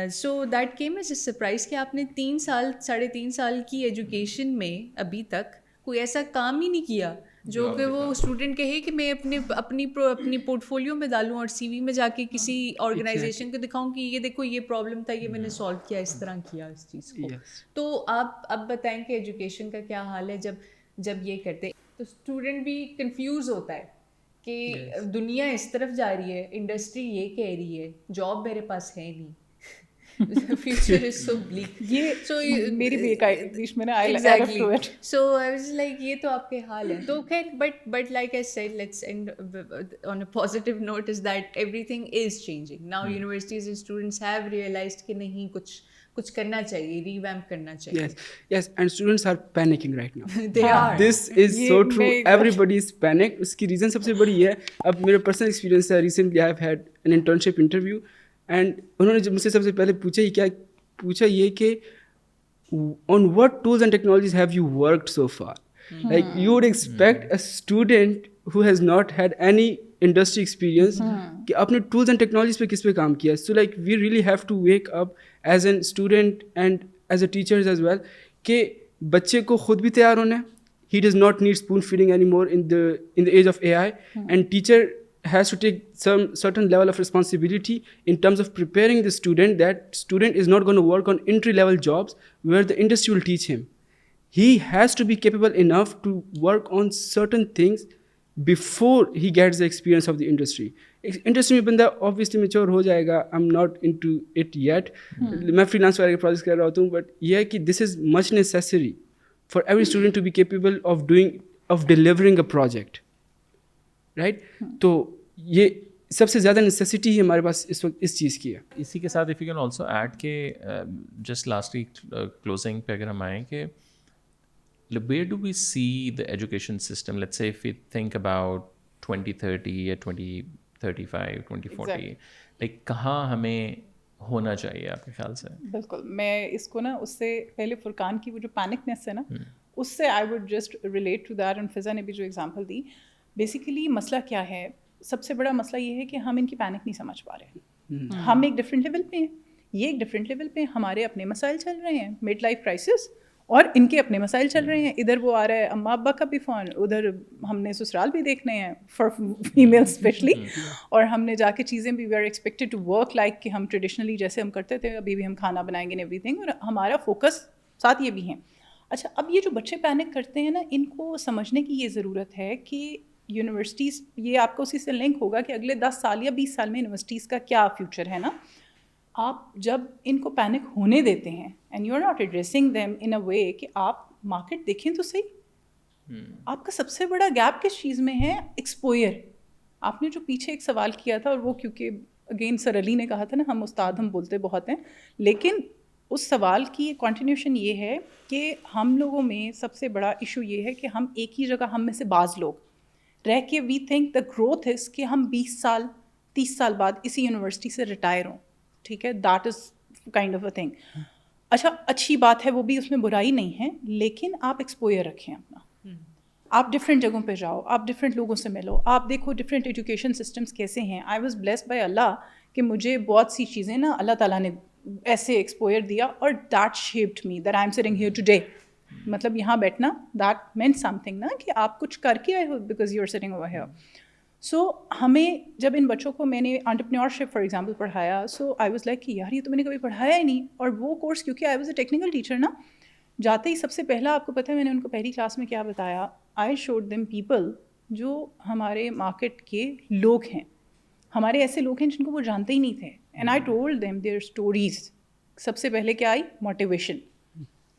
Speaker 4: So that came as a surprise کہ آپ نے 3.5 سال کی ایجوکیشن میں ابھی تک کوئی ایسا کام ہی نہیں کیا جو کہ وہ اسٹوڈنٹ کہے کہ میں اپنی پورٹ فولیو میں ڈالوں اور CV میں جا کے کسی آرگنائزیشن کو دکھاؤں کہ یہ دیکھو یہ پرابلم تھا, یہ میں نے سالو کیا, اس طرح کیا اس چیز کو. تو آپ اب بتائیں کہ ایجوکیشن کا کیا حال ہے جب یہ کرتے, تو اسٹوڈنٹ بھی کنفیوز ہوتا ہے کہ دنیا اس طرف جا رہی ہے, انڈسٹری یہ کہہ رہی ہے, جاب میرے پاس ہے نہیں, future is so bleak.
Speaker 3: یہ میری بھی ایک بیچ میں نا
Speaker 4: exactly. So I was like یہ تو آپ کے حال ہیں. تو خیر but like I said, let's end on a positive note is that everything is changing now. Universities and students have realized کہ نہیں, کچھ کچھ کرنا چاہیے, ریویمپ کرنا چاہیے.
Speaker 2: Yes, and students are panicking right now.
Speaker 4: They are.
Speaker 2: This is so true. Everybody is panicked. اس کی ریزن سب سے بڑی یہ ہے. اب میرا پرسنل ایکسپیرینس ہے, recently I have had an internship interview, and انہوں نے جب مجھ سے سب سے پہلے پوچھا یہ کہ on what tools and technologies have you worked so far? Like you would expect a student who has not had any industry experience کہ آپ نے tools and technologies پہ کس پہ کام کیا. So like we really have to wake up as a student and as a teachers as well کہ بچے کو خود بھی تیار ہونا ہے. He does not need spoon feeding anymore in the age of AI, and teacher has to take some certain level of responsibility in terms of preparing the student. That student is not going to work on entry level jobs where the industry will teach him. He has to be capable enough to work on certain things before he gets the experience of the industry. Industry میں بندہ obviously میچور ہو جائے گا. I'm not into it yet. میں فری لانس وغیرہ کے پروجیکٹ کر رہا ہوتا ہوں, بٹ یہ ہے کہ this is much necessary for every student to be capable of delivering a project, right? تو یہ سب سے زیادہ نیسیسٹی ہی ہمارے پاس اس وقت اس چیز کی ہے.
Speaker 1: اسی کے ساتھ if you can also add کہ جسٹ لاسٹلی کلوزنگ پہ اگر ہم آئیں کہ where do we see the education system, let's say if we think about 2030 یا 2035 2040, like کہاں ہمیں ہونا چاہیے آپ کے خیال سے؟
Speaker 3: بالکل, میں اس کو نا اس سے پہلے فرقان کی وہ جو پینکنیس ہے نا اس سے I would just relate to that, and Fiza نے بھی جو ایگزامپل دی. بیسیکلی مسئلہ کیا ہے, سب سے بڑا مسئلہ یہ ہے کہ ہم ان کی پینک نہیں سمجھ پا رہے. ہم ایک ڈفرینٹ لیول پہ ہیں, یہ ایک ڈفرینٹ لیول پہ, ہمارے اپنے مسائل چل رہے ہیں, مڈ لائف کرائسس, اور ان کے اپنے مسائل چل رہے ہیں. ادھر وہ آ رہا ہے اماں ابا کا بھی فون, ادھر ہم نے سسرال بھی دیکھنے ہیں فار فیمیل اسپیشلی, اور ہم نے جا کے چیزیں بھی we are expected to work like کہ ہم ٹریڈیشنلی جیسے ہم کرتے تھے ابھی بھی ہم کھانا بنائیں گے اینڈ ایوری تھنگ, اور ہمارا فوکس ساتھ یہ بھی ہیں. اچھا, اب یہ جو بچے پینک کرتے ہیں نا, ان کو سمجھنے کی یہ ضرورت ہے کہ یونیورسٹیز, یہ آپ کو اسی سے لنک ہوگا کہ اگلے 10 سال یا 20 سال میں یونیورسٹیز کا کیا فیوچر ہے نا. آپ جب ان کو پینک ہونے دیتے ہیں and you are not addressing them in a way کہ آپ مارکیٹ دیکھیں تو صحیح. آپ کا سب سے بڑا گیپ کس چیز میں ہے؟ ایکسپوئر. آپ نے جو پیچھے ایک سوال کیا تھا, اور وہ کیونکہ اگین سر علی نے کہا تھا نا, ہم استاد ہم بولتے بہت ہیں, لیکن اس سوال کی کنٹینیوشن یہ ہے کہ ہم لوگوں میں سب سے بڑا ایشو یہ ہے کہ ہم ایک ہی جگہ, ہم میں سے بعض لوگ رہ کے we think the growth is کہ ہم 20 سال 30 سال بعد اسی یونیورسٹی سے ریٹائر ہوں. ٹھیک ہے, that is kind of a thing. اچھا, اچھی بات ہے, وہ بھی اس میں برائی نہیں ہے, لیکن آپ ایکسپوئر رکھیں اپنا. آپ ڈفرینٹ جگہوں پہ جاؤ, آپ ڈفرینٹ لوگوں سے ملو, آپ دیکھو ڈفرینٹ ایجوکیشن سسٹمس کیسے ہیں. آئی واز بلیسڈ بائی اللہ کہ مجھے بہت سی چیزیں نا اللہ تعالیٰ نے ایسے ایکسپوئر دیا, اور that shaped me that I am sitting here today. مطلب یہاں بیٹھنا دیٹ مینٹ سم تھنگ نا, کہ آپ کچھ کر کے آئے ہو because you are sitting over here. So ہمیں جب ان بچوں کو میں نے انٹرپرینیورشپ فار ایگزامپل پڑھایا, سو آئی واز لائک کہ یار یہ تو میں نے کبھی پڑھایا ہی نہیں. اور وہ کورس کیونکہ آئی واز اے ٹیکنیکل ٹیچر نا, جاتے ہی سب سے پہلا آپ کو پتہ ہے میں نے ان کو پہلی کلاس میں کیا بتایا, آئی شوڈ دیم پیپل جو ہمارے مارکیٹ کے لوگ ہیں, ہمارے ایسے لوگ ہیں جن کو وہ جانتے ہی نہیں تھے, and I told them their stories. سب سے پہلے کیا آئی؟ Motivation.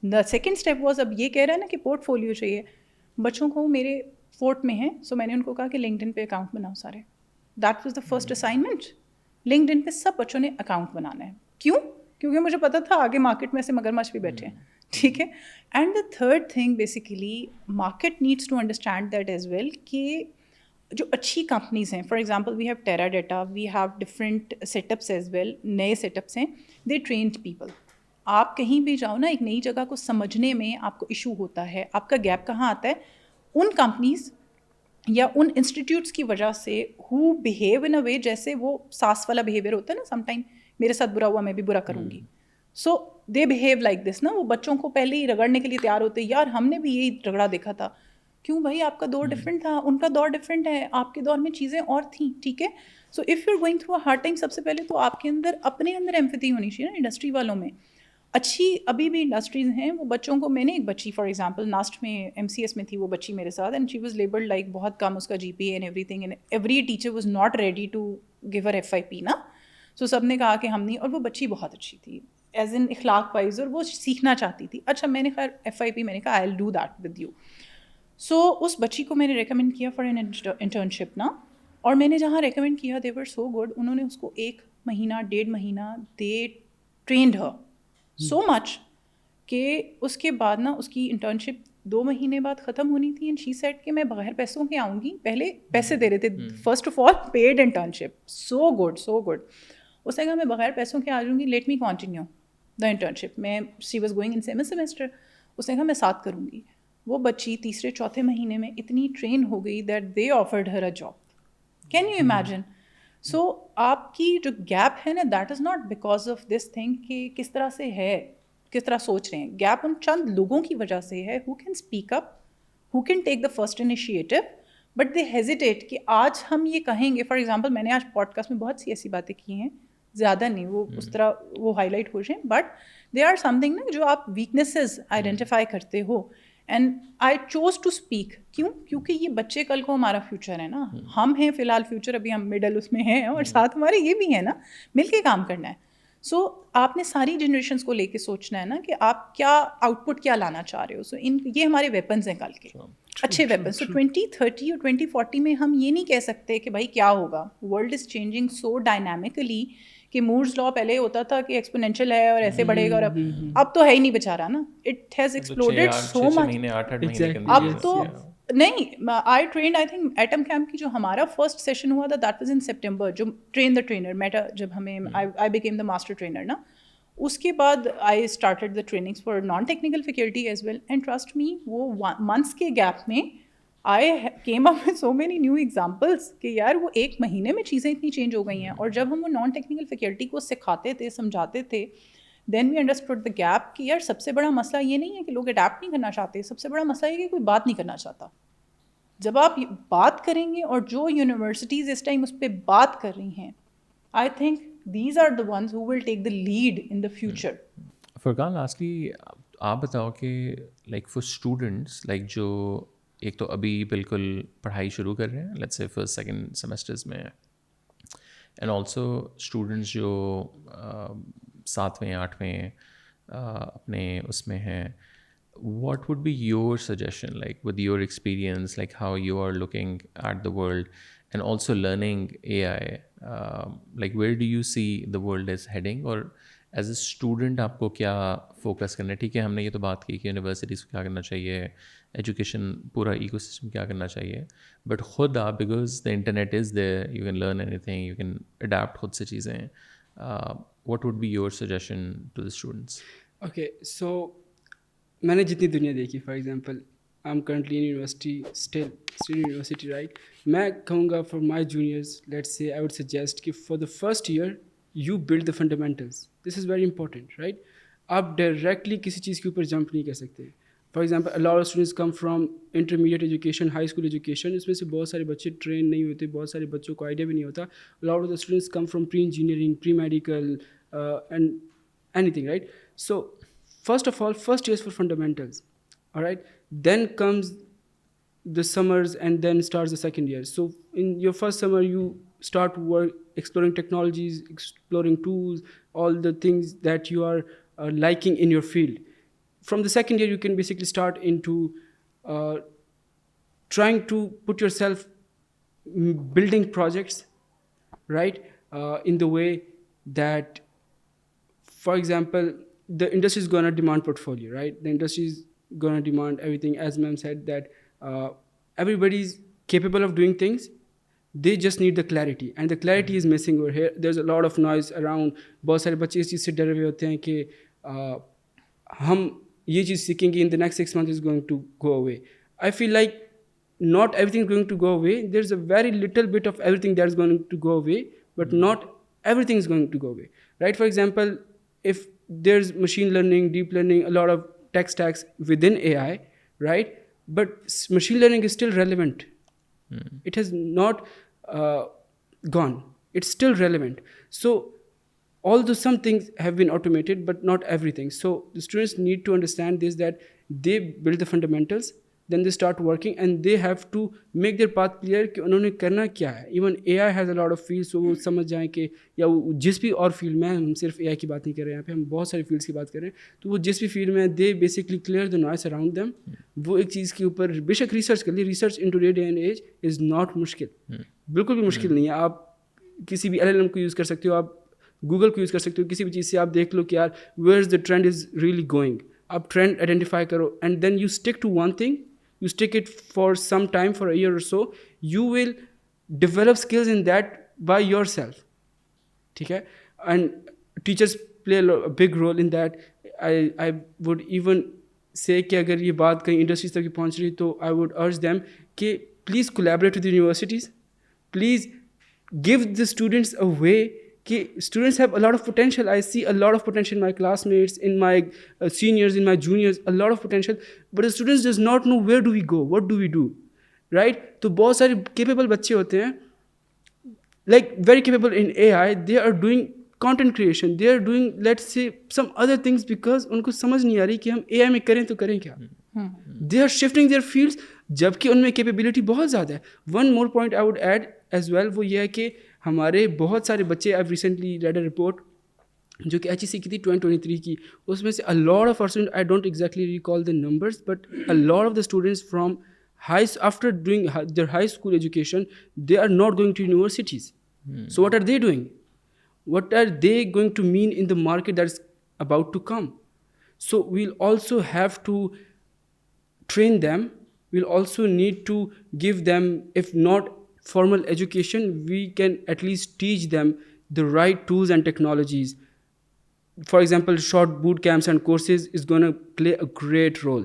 Speaker 3: The second step was, اب یہ کہہ رہا ہے نا کہ پورٹ فولیو چاہیے بچوں کو, میرے فورٹ میں ہیں, سو میں نے ان کو کہا کہ لنکڈ ان پہ اکاؤنٹ بناؤ سارے. That was the first assignment. LinkedIn پہ سب بچوں نے اکاؤنٹ بنانا ہے. کیوں؟ کیونکہ مجھے پتا تھا آگے مارکیٹ میں سے مگرمچھ بھی بیٹھے ہیں. ٹھیک ہے. And the third thing basically market needs to understand that as well کہ جو اچھی کمپنیز ہیں, for example we have Teradata, we have different setups as well, نئے سیٹ اپس ہیں, دے ٹرینڈ پیپل. آپ کہیں بھی جاؤ نا, ایک نئی جگہ کو سمجھنے میں آپ کو ایشو ہوتا ہے. آپ کا گیپ کہاں آتا ہے؟ ان کمپنیز یا ان انسٹیٹیوٹس کی وجہ سے ہو بہیو ان اے وے جیسے وہ ساس والا بیہیویئر ہوتا ہے نا, سم ٹائم میرے ساتھ برا ہوا میں بھی برا کروں گی. سو دے بہیو لائک دس نا. وہ بچوں کو پہلے ہی رگڑنے کے لیے تیار ہوتے, یار ہم نے بھی یہی رگڑا دیکھا تھا. کیوں بھائی؟ آپ کا دور ڈفرینٹ تھا, ان کا دور ڈفرینٹ ہے, آپ کے دور میں چیزیں اور تھیں. ٹھیک ہے. So if you are going through a hard time, سب سے پہلے تو آپ کے اندر اپنے اندر ایمپیتھی ہونی چاہیے نا. انڈسٹری والوں میں اچھی ابھی بھی انڈسٹریز ہیں, وہ بچوں کو, میں نے ایک بچی فار ایگزامپل ناسٹ میں MCS میں تھی, وہ بچی میرے ساتھ, and she was labelled like بہت کم اس کا GPA and everything, and every teacher was not ready to give her FIP نا. سو سب نے کہا کہ ہم نہیں, اور وہ بچی بہت اچھی تھی ایز ان اخلاق وائز, اور وہ سیکھنا چاہتی تھی. اچھا, میں نے خیر FIP میں نے کہا I will do that with you. So اس بچی کو میں نے ریکمینڈ کیا فار این انٹرنشپ نا, اور میں نے جہاں ریکمینڈ کیا دے ور سو گڈ. انہوں نے اس کو 1 مہینہ 1.5 مہینہ دے ٹرینڈ ہر. سو مچ کہ اس کے بعد نا اس کی انٹرنشپ 2 مہینے بعد ختم ہونی تھی اینڈ شی سیڈ کہ میں بغیر پیسوں کے آؤں گی. پہلے پیسے دے رہے تھے, first of all paid internship, so good so good. اس نے کہا میں بغیر پیسوں کے آ جاؤں گی, let me continue the internship. میں she was going in 7th semester. اس نے کہا میں 7 کروں گی. وہ بچی تیسرے چوتھے مہینے میں اتنی ٹرین ہو گئی that they offered her a job. Can you imagine? So آپ کی جو گیپ ہے نا, that is not because of this thing کہ کس طرح سے ہے, کس طرح سوچ رہے ہیں. گیپ ان چند لوگوں کی وجہ سے ہے who can speak up, who can take the first initiative, but they hesitate کہ آج ہم یہ کہیں گے. فار ایگزامپل میں نے آج پوڈ کاسٹ میں بہت سی ایسی باتیں کی ہیں, زیادہ نہیں وہ اس طرح وہ ہائی لائٹ ہو جائیں, but they are something نا جو آپ ویکنیسز آئیڈینٹیفائی کرتے ہو. And I chose to speak. کیوں؟ کیونکہ یہ بچے کل کو ہمارا فیوچر ہے نا. ہم ہیں فی الحال فیوچر, ابھی ہم مڈل اس میں ہیں, اور ساتھ ہمارے یہ بھی ہیں نا, مل کے کام کرنا ہے. سو آپ نے ساری جنریشنس کو لے کے سوچنا ہے نا کہ آپ کیا آؤٹ پٹ کیا لانا چاہ رہے ہو. سو یہ ہمارے ویپنز ہیں کل کے, اچھے ویپنس. سو 2030 اور 2040 میں ہم یہ نہیں کہہ سکتے کہ بھائی کیا ہوگا. World is changing so dynamically کہ مورز لا پہلے ہوتا تھا کہ ایکسپونینشیل ہے اور ایسے بڑھے گا, اور اب تو ہے ہی نہیں بیچارہ نا. It has exploded so much. اب تو نہیں, I trained I think atom camp کی جو ہمارا فرسٹ سیشن ہوا تھا دیٹ واز ان سپٹمبر, جو ٹرین دا ٹرینر میٹا, جب ہمیں I became the master trainer نا, اس کے بعد I started the trainings for non technical faculty as well. And trust me وہ منتھس کے گیپ میں I came up with so many new examples کہ یار وہ 1 مہینے میں چیزیں اتنی چینج ہو گئی ہیں. اور جب ہم وہ نان ٹیکنیکل فیکلٹی کو سکھاتے تھے, سمجھاتے تھے, دین وی انڈرسٹوڈ دا گیپ کہ یار سب سے بڑا مسئلہ یہ نہیں ہے کہ لوگ اڈیپٹ نہیں کرنا چاہتے, سب سے بڑا مسئلہ یہ کہ کوئی بات نہیں کرنا چاہتا. جب آپ بات کریں گے, اور جو یونیورسٹیز اس ٹائم اس پہ بات کر رہی ہیں, I think these are the ones who will take the lead in the future.
Speaker 1: Furqan, lastly آپ بتاؤ کہ لائک فار اسٹوڈنٹس, لائک جو ایک تو ابھی بالکل پڑھائی شروع کر رہے ہیں, let's say first second semesters میں, اینڈ آلسو اسٹوڈنٹس جو 7ویں 8ویں اپنے اس میں ہیں, what would be your suggestion, like with your experience, like how you are looking at the world and also learning AI, like where do you see the world is heading, or as a student آپ کو کیا فوکس کرنا ہے؟ ٹھیک ہے, ہم نے یہ تو بات کی کہ یونیورسٹیز کو کیا کرنا چاہیے, ایجوکیشن پورا ایکو سسٹم کیا کرنا چاہیے, بٹ خود آپ, because the internet is there, you can learn any thing, you can adapt خود سے چیزیں. what would be your suggestion to the students?
Speaker 2: Okay, so میں نے جتنی دنیا دیکھی, for example I am currently in university, still university right, میں کہوں گا for my juniors, let's say I would suggest کہ for the first year you build the fundamentals. This is very important right. آپ ڈائریکٹلی کسی چیز کے اوپر جمپ نہیں کر سکتے. For example a lot of students come from intermediate education, high school education, اس میں سے بہت سارے بچے ٹرین نہیں ہوتے, بہت سارے بچوں کو آئیڈیا بھی نہیں ہوتا. A lot of the students come from pre engineering, pre medical and anything right. So first of all, first year is for fundamentals, all right, then comes the summers and then starts the second year. So in your first summer you start exploring technologies, exploring tools, all the things that you are liking in your field. From the second year you can basically start into trying to put yourself building projects, right, in the way that, for example, the industry is going to demand portfolio, right? The industry is going to demand everything. As ma'am said that everybody is capable of doing things, they just need the clarity, and the clarity is missing over here. There's a lot of noise around. بہت سارے بچے اس چیز سے ڈرے ہوئے ہوتے ہیں کہ ہم یہ چیز سیکھیں گے in the next 6 months is going to go away. I feel like not everything is going to go away. There's a very little bit of everything that is going to go away, but not everything is going to go away, right? For example, if there's machine learning, deep learning, a lot of tech stacks within AI, right? But machine learning is still relevant. It has not gone. It's still relevant. So although some things have been automated, but not everything. So the students need to understand this, that they build the fundamentals, then they start working, and they have to make their path clear کہ انہوں نے کرنا کیا ہے. Even A I has a lot of field, so وہ سمجھ جائیں کہ یا وہ جس بھی اور فیلڈ میں, ہم صرف اے آئی کی بات نہیں کر رہے ہیں یہاں پہ, ہم بہت سارے فیلڈس کی بات کر رہے ہیں, تو وہ جس بھی فیلڈ میں they basically clear the noise around them. وہ ایک چیز کے اوپر بے شک ریسرچ کر لی. Research in today and age is not مشکل, بالکل بھی مشکل نہیں ہے. آپ کسی بھی ایل ایل ایم کو یوز کر سکتے ہو, آپ گوگل کو یوز کر سکتے ہو, کسی بھی چیز سے آپ دیکھ لو کہ یار where is the trend is really going, آپ ٹرینڈ آئیڈینٹیفائی کرو and then you stick to one thing, you stick it for some time, for a year اور so, you will develop skills in that by yourself. ٹھیک ہے, and teachers play a big role in that. I would even say کہ اگر یہ بات کہیں انڈسٹریز تک پہنچ رہی تو آئی ووڈ ارج دیم کہ please collaborate with universities, please give the students a way کہ students have a lot of potential. I see a lot of potential in my classmates, in my seniors, in my juniors, a lot of potential, but the students does not know where do we go, what do we do, right? تو بہت سارے capable بچے ہوتے ہیں, like very capable in AI, they are doing content creation, they are doing let's say some other things because ان کو سمجھ نہیں آ رہی کہ ہم AI میں کریں تو کریں کیا. They are shifting their fields جبکہ ان میں کیپیبلٹی بہت زیادہ ہے. One more point I would add as well, وہ یہ ہے کہ ہمارے بہت سارے بچے, I recently read a report جو کہ HEC کی تھی 2023 کی, اس میں سے a lot of students, I don't exactly recall the numbers, but a lot of the students from after doing their high school education, they are not going to universities. So what are they doing? What are they going to mean in the market that is about to come? So we'll also have to train them. We'll also need to give them, if not formal education, we can at least teach them the right tools and technologies. For example, short boot camps and courses is going to play a great role.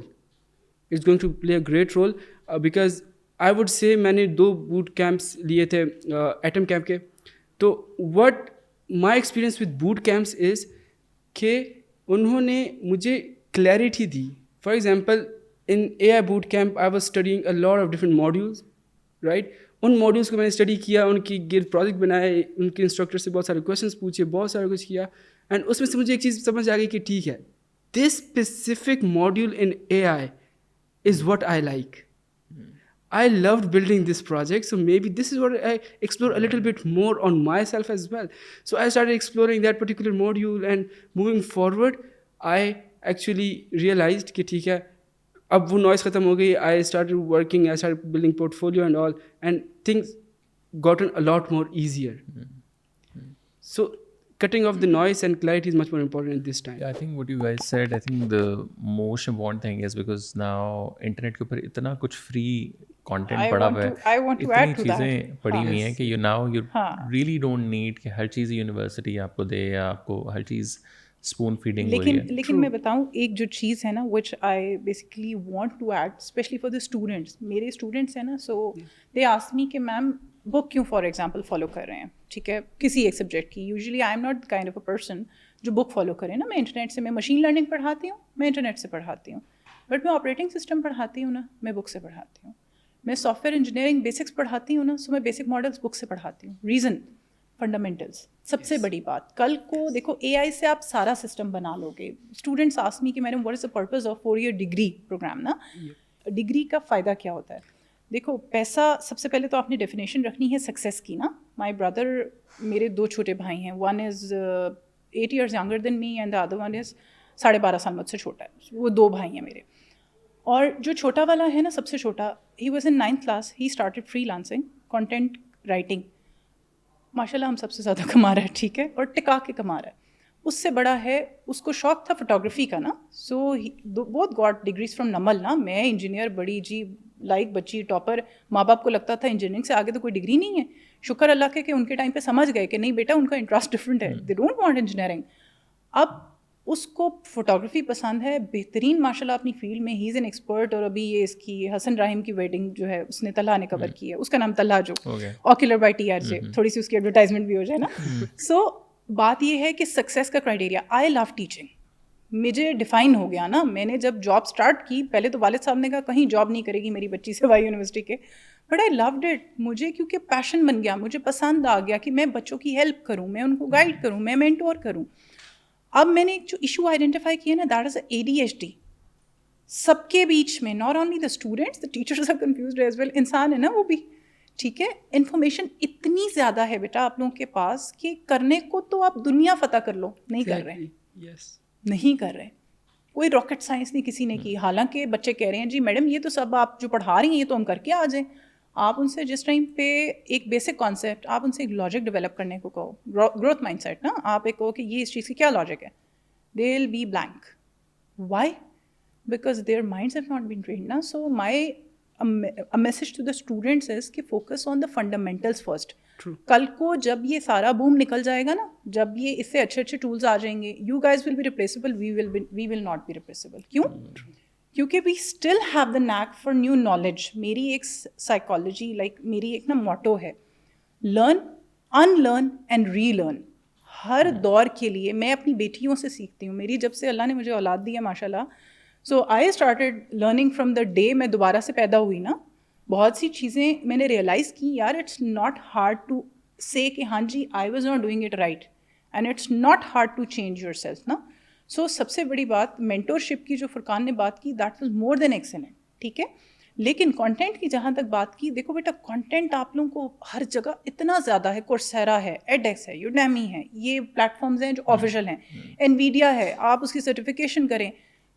Speaker 2: It's going to play a great role because I would say میں نے 2 boot camps لیے تھے ایٹم کیمپ کے. تو what my experience with boot camps is کہ انہوں نے مجھے clarity the. For example, in AI boot camp, I was studying a lot of different modules, right? In modules کو میں نے اسٹڈی کیا, ان کی گرد پروجیکٹ بنائے, ان کے انسٹرکٹر سے بہت سارے کویشچنس پوچھے, بہت سارا کچھ کیا, اینڈ اس میں سے مجھے ایک چیز سمجھ آ گئی کہ ٹھیک ہے, this specific module in AI is what I like. I loved building this project, so maybe this is what I explore a little bit more on myself as well. So I started exploring that particular module, and moving forward, I actually realized کہ ٹھیک ہے, اب وہ نوائز ختم ہو گئی. I started working, I started building portfolio and all, and things gotten a lot more easier. So cutting off the noise and clarity is much more important at this time.
Speaker 1: Yeah, I think what you guys said, I think the most important thing is because now internet کے اوپر اتنا کچھ free content پڑا ہوا ہے,
Speaker 3: I want to add to that.
Speaker 1: اتنی چیزیں پڑی ہوئی ہیں کہ you really don't need کہ ہر چیز یونیورسٹی آپ کو دے یا آپ کو ہر چیز اسپون فیڈنگ ہو رہی ہے.
Speaker 3: لیکن میں بتاؤں ایک جو چیز ہے نا which I basically want to add specially for the students, میرے اسٹوڈنٹس ہیں نا, سو دے آسک می کہ میم بک کیوں فار ایگزامپل فالو کر رہے ہیں, ٹھیک ہے, کسی ایک سبجیکٹ کی. Usually I am not kind of a person جو بک فالو کرے نا. میں انٹرنیٹ سے, میں مشین لرننگ پڑھاتی ہوں, میں انٹرنیٹ سے پڑھاتی ہوں, بٹ میں آپریٹنگ سسٹم پڑھاتی ہوں نا, میں بک سے پڑھاتی ہوں. میں سافٹ ویئر انجینئرنگ بیسکس پڑھاتی ہوں نا, سو میں بیسک ماڈلس بک سے پڑھاتی ہوں. ریزن فنڈامنٹلس سب سے بڑی بات. کل کو دیکھو اے آئی سے آپ سارا سسٹم بنا لو گے. اسٹوڈنٹس آسک می کہ madam what is the purpose of 4 year degree program نا. ڈگری کا فائدہ کیا ہوتا ہے؟ دیکھو پیسہ سب سے پہلے تو آپ نے ڈیفینیشن رکھنی ہے سکسیس کی نا. مائی بردر, میرے 2 چھوٹے بھائی ہیں, one is 8 years younger than me and the other one is 12.5 سال مجھ سے چھوٹا ہے. وہ 2 بھائی ہیں میرے. اور جو چھوٹا والا ہے نا, سب سے چھوٹا, he was in 9th class, he started free lancing content writing. ماشاء اللہ ہم سب سے زیادہ کما رہا ہے, ٹھیک ہے, اور ٹکا کے کما رہا ہے. اس سے بڑا ہے, اس کو شوق تھا فوٹوگرافی کا نا, so both got degrees from NUML نا. میں انجینئر بڑی جی لائک بچی ٹاپر, ماں باپ کو لگتا تھا انجینئرنگ سے آگے تو کوئی ڈگری نہیں ہے. شکر اللہ کے کہ ان کے ٹائم پہ سمجھ گئے کہ نہیں بیٹا ان کا انٹرسٹ ڈفرینٹ ہے, دے ڈونٹ وانٹ انجینئرنگ. اب اس کو فوٹوگرافی پسند ہے, بہترین ماشاء اللہ اپنی فیلڈ میں, ہی از این ایکسپرٹ. اور ابھی یہ اس کی حسن راہیم کی ویڈنگ جو ہے اس نے طلحہ نے کور کی ہے, اس کا نام طلحہ جو آکولر بائی TRJ, تھوڑی سی اس کی ایڈورٹائزمنٹ بھی ہو جائے نا. سو بات یہ ہے کہ سکسیس کا کرائٹیریا, آئی لو ٹیچنگ. مجھے ڈیفائن ہو گیا نا, میں نے جب جاب اسٹارٹ کی, پہلے تو والد صاحب نے کہا کہیں جاب نہیں کرے گی میری بچی سوائے یونیورسٹی کے, بٹ آئی لوڈ اٹ. مجھے کیونکہ پیشن بن گیا, مجھے پسند آ گیا کہ میں بچوں کی ہیلپ کروں, میں ان کو گائڈ کروں, میں مینٹور کروں. اب میں نے ایک جو ایشو آئیڈینٹیفائی کیا نا, دیٹ از ADHD. سب کے بیچ میں, not only the students, the teachers are confused as well. انسان ہے نا وہ بھی, ٹھیک ہے. انفارمیشن اتنی زیادہ ہے بیٹا آپ لوگوں کے پاس کہ کرنے کو تو آپ دنیا فتح کر لو, نہیں کر رہے, نہیں کر رہے. کوئی راکٹ سائنس نہیں کسی نے کی. حالانکہ بچے کہہ رہے ہیں جی میڈم یہ تو سب آپ جو پڑھا رہی ہیں یہ تو ہم کر کے آ جائیں. آپ ان سے جس ٹائم پہ ایک بیسک کانسیپٹ آپ ان سے ایک لاجک ڈیولپ کرنے کو کہو, گروتھ مائنڈ سیٹ نا, آپ ایک کہو کہ یہ اس چیز کی کیا لاجک ہے, they will be blank. Why? Because their minds have not been trained نا. So my message to the students is کہ focus on the fundamentals first. کل کو جب یہ سارا بوم نکل جائے گا نا, جب یہ اس سے اچھے اچھے ٹولس آ جائیں گے, you guys will be replaceable, we will not be replaceable. کیوں؟ کیونکہ we still have the need for new knowledge. میری ایک سائیکالوجی لائک میری ایک نا موٹو ہے, learn, unlearn and relearn. ہر دور کے لیے میں اپنی بیٹیوں سے سیکھتی ہوں. میری جب سے اللہ نے مجھے اولاد دی ہے ماشاء اللہ, so I started learning from the day میں دوبارہ سے پیدا ہوئی نا. بہت سی چیزیں میں نے ریئلائز کی, یار it's not hard to say کہ ہاں جی I was not doing it right, and it's not hard to change yourself نا. سو سب سے بڑی بات مینٹورشپ کی جو فرقان نے بات کی, that was more than excellent. ٹھیک ہے, لیکن کانٹینٹ کی جہاں تک بات کی, دیکھو بیٹا کانٹینٹ آپ لوگوں کو ہر جگہ اتنا زیادہ ہے. کورسیرا ہے, ایڈیکس ہے, یوڈیمی ہے, یہ پلیٹ فارمز ہیں جو آفیشیل ہیں. انویڈیا ہے, آپ اس کی سرٹیفکیشن کریں,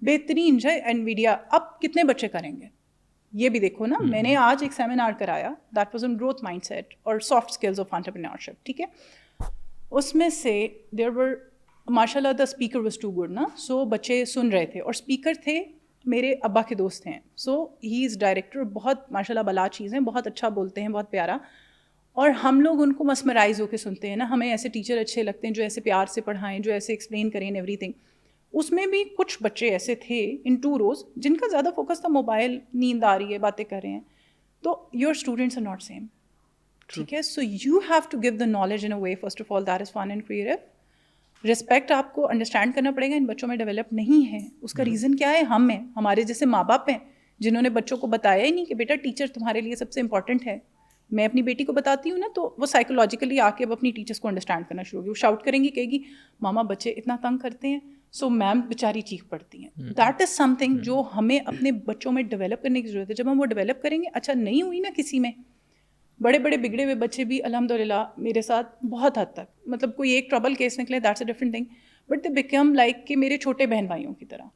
Speaker 3: بہترین ہے انویڈیا. اب کتنے بچے کریں گے یہ بھی دیکھو نا. میں نے آج ایک سیمینار کرایا, that was on growth mindset اور سافٹ اسکلز آف انٹرپرینیورشپ. ٹھیک ہے, اس میں سے دیر ور ماشاء اللہ the speaker was too good نا. سو بچے سن رہے تھے اور اسپیکر تھے میرے ابا کے دوست ہیں. سو ہی از ڈائریکٹر, بہت ماشاء اللہ بلا چیز ہیں, بہت اچھا بولتے ہیں, بہت پیارا. اور ہم لوگ ان کو مسمرائز ہو کے سنتے ہیں نا. ہمیں ایسے ٹیچر اچھے لگتے ہیں جو ایسے پیار سے پڑھائیں, جو ایسے ایکسپلین کریں ایوری تھنگ. اس میں بھی کچھ بچے ایسے تھے ان 2 rows جن کا زیادہ فوکس تھا موبائل, نیند آ رہی ہے, باتیں کر رہے ہیں. تو your students are not same. ٹھیک ہے, so you have to give the knowledge in a way, first of all that is fun and creative. Respect آپ کو انڈرسٹینڈ کرنا پڑے گا, ان بچوں میں ڈیولپ نہیں ہے. اس کا ریزن کیا ہے؟ ہم ہیں, ہمارے جیسے ماں باپ ہیں جنہوں نے بچوں کو بتایا ہی نہیں کہ بیٹا ٹیچر تمہارے لیے سب سے امپورٹنٹ ہے. میں اپنی بیٹی کو بتاتی ہوں نا, تو وہ سائیکولوجیکلی آ کے اب اپنی ٹیچرس کو انڈرسٹینڈ کرنا شروع ہوگی. وہ شاؤٹ کریں گی, کہے گی ماما بچے اتنا تنگ کرتے ہیں, سو میم بیچاری چیخ پڑتی ہیں. دیٹ از سم تھنگ جو ہمیں اپنے بچوں میں ڈیولپ کرنے کی ضرورت ہے. جب ہم وہ ڈیولپ کریں گے, اچھا نہیں ہوئی نا کسی میں, بڑے بڑے بگڑے ہوئے بچے بھی الحمد للہ میرے ساتھ بہت حد تک, مطلب کوئی ایک ٹربل کیس نکلے that's a different thing, but they become like کہ میرے چھوٹے بہن بھائیوں کی طرح.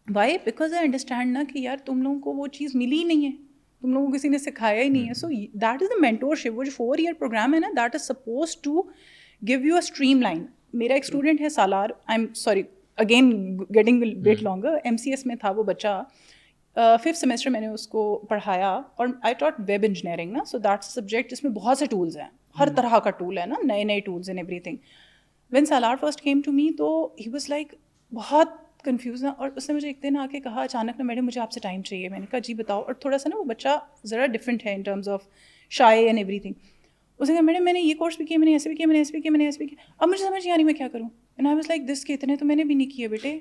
Speaker 3: وائی؟ بیکاز آئی انڈرسٹینڈ نا کہ یار تم لوگوں کو وہ چیز ملی ہی نہیں ہے, تم لوگوں کو کسی نے سکھایا ہی نہیں ہے. So that is the mentorship. وہ جو 4 year پروگرام ہے نا, that is suppose to give you a streamline. میرا ایک اسٹوڈنٹ ہے Salar, I am sorry again getting bit longer, MCS میں تھا وہ بچہ, 5th semester میں نے اس کو پڑھایا, اور آئی ٹاٹ ویب انجینئرنگ نا. سو دیٹس سبجیکٹ جس میں بہت سے ٹولز ہیں, ہر طرح کا ٹول ہے نا, نئے نئے tools and everything. When Salar first came to me, تو ہی واز لائک بہت کنفیوز ہے, اور اس نے مجھے ایک دن آ کے کہا اچانک نا, میڈم مجھے آپ سے ٹائم چاہیے. میں نے کہا جی بتاؤ. اور تھوڑا سا نا وہ بچہ ذرا ڈفرینٹ ہے in terms of shy and everything. اس نے کہا میڈم میں نے یہ کورس بھی کیا, میں نے ایسے بھی کیا, میں نے ایسے بھی کیا, میں نے ایسے بھی کیا, اب مجھے سمجھ نہیں آ رہی میں کیا کروں. And I was like this کے اتنے تو میں نے بھی نہیں کیے بیٹے,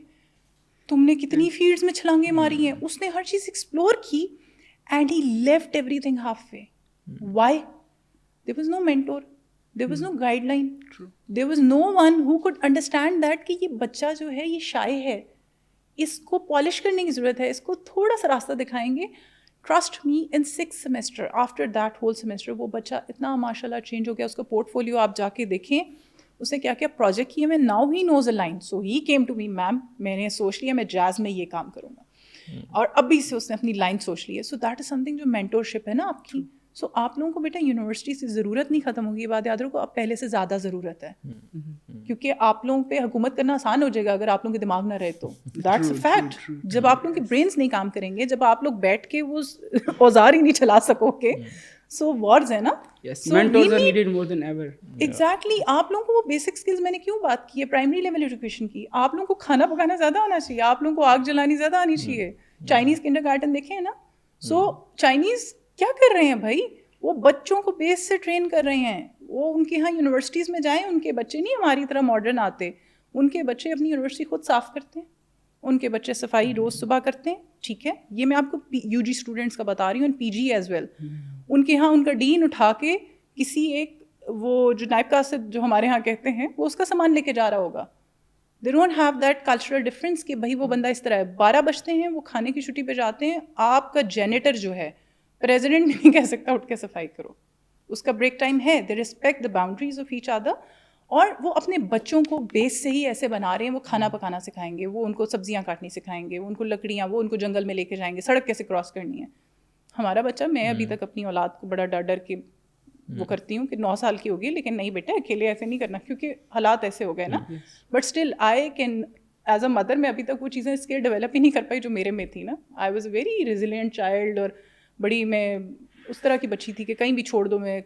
Speaker 3: تم نے کتنی فیلڈس میں چھلانگیں ماری ہیں. اس نے ہر چیز ایکسپلور کی, and he left everything halfway. Why? There was no mentor, there was no guideline. There was no one who could understand that کہ یہ بچہ جو ہے یہ شائع ہے, اس کو پالش کرنے کی ضرورت ہے, اس کو تھوڑا سا راستہ دکھائیں گے. Trust me, in 6th semester after that whole semester وہ بچہ اتنا ماشاء اللہ چینج ہو گیا. اس کا پورٹ فولیو آپ جا کے دیکھیں, اس نے کیا کیا پروجیکٹ کیے. میں now he knows a line. So he came to me, ma'am میں نے سوچ لیا میں جاز میں یہ کام کروں گا, اور ابھی سے اس نے اپنی لائن سوچ لی ہے. So that is some thing جو مینٹورشپ ہے نا آپ کی. سو آپ لوگوں کو بیٹا یونیورسٹی سے ضرورت نہیں ختم ہوگی, یہ بات یاد رکھو, اب پہلے سے زیادہ ضرورت ہے, کیونکہ آپ لوگوں پہ حکومت کرنا آسان ہو جائے گا اگر آپ لوگوں کے دماغ نہ رہے تو. That's a fact. جب آپ لوگوں کے برینس نہیں کام کریں گے, جب آپ لوگ بیٹھ کے وہ اوزار ہی نہیں چلا سکو گے, سو وارز ہے نا.
Speaker 2: mentors are needed more than ever.
Speaker 3: Exactly. آپ لوگوں کو وہ بیسک اسکلز, میں نے کیوں بات کی ہے پرائمری لیول ایجوکیشن کی, آپ لوگوں کو کھانا پکانا زیادہ آنا چاہیے, آپ لوگوں کو آگ جلانی زیادہ آنی چاہیے. چائنیز کنڈر گارٹن دیکھیں نا, سو چائنیز کیا کر رہے ہیں بھائی, وہ بچوں کو بیس سے ٹرین کر رہے ہیں. وہ ان کے یہاں یونیورسٹیز میں جائیں, ان کے بچے نہیں ہماری طرح ماڈرن آتے, ان کے بچے اپنی یونیورسٹی خود صاف کرتے ہیں, ان کے بچے صفائی روز صبح کرتے ہیں. ٹھیک ہے, یہ میں آپ کو UG اسٹوڈنٹس کا بتا رہی ہوں, PG ایز ویل. ان کے یہاں ان کا ڈین اٹھا کے کسی ایک وہ جو نائب کاسب جو ہمارے یہاں کہتے ہیں, وہ اس کا سامان لے کے جا رہا ہوگا. They don't have that cultural difference کہ بھائی وہ بندہ اس طرح ہے. 12 بجتے ہیں, وہ کھانے کی چھٹی پہ جاتے ہیں, آپ کا جینیٹر جو ہے پریزیڈنٹ بھی نہیں کہہ سکتا اٹھ کے صفائی کرو, اس کا بریک ٹائم ہے. They respect the boundaries of each other. اور وہ اپنے بچوں کو بیس سے ہی ایسے بنا رہے ہیں, وہ کھانا پکانا سکھائیں گے, وہ ان کو سبزیاں کاٹنی سکھائیں گے, وہ ان کو لکڑیاں, وہ ان کو جنگل میں لے کے جائیں گے, سڑک کیسے کراس کرنی ہے. ہمارا بچہ, میں ابھی تک اپنی اولاد کو بڑا ڈر ڈر کے وہ کرتی ہوں کہ 9 سال کی ہوگی, لیکن نہیں بیٹا اکیلے ایسے نہیں کرنا, کیونکہ حالات ایسے ہو گئے نا. But still I can as a mother, میں ابھی تک وہ چیزیں اسکل ڈیولپ ہی نہیں کر پائی جو میرے میں تھی نا. آئی was a very resilient child, اور بڑی میں اس طرح کی بچی تھی کہ کہیں بھی چھوڑ دو میں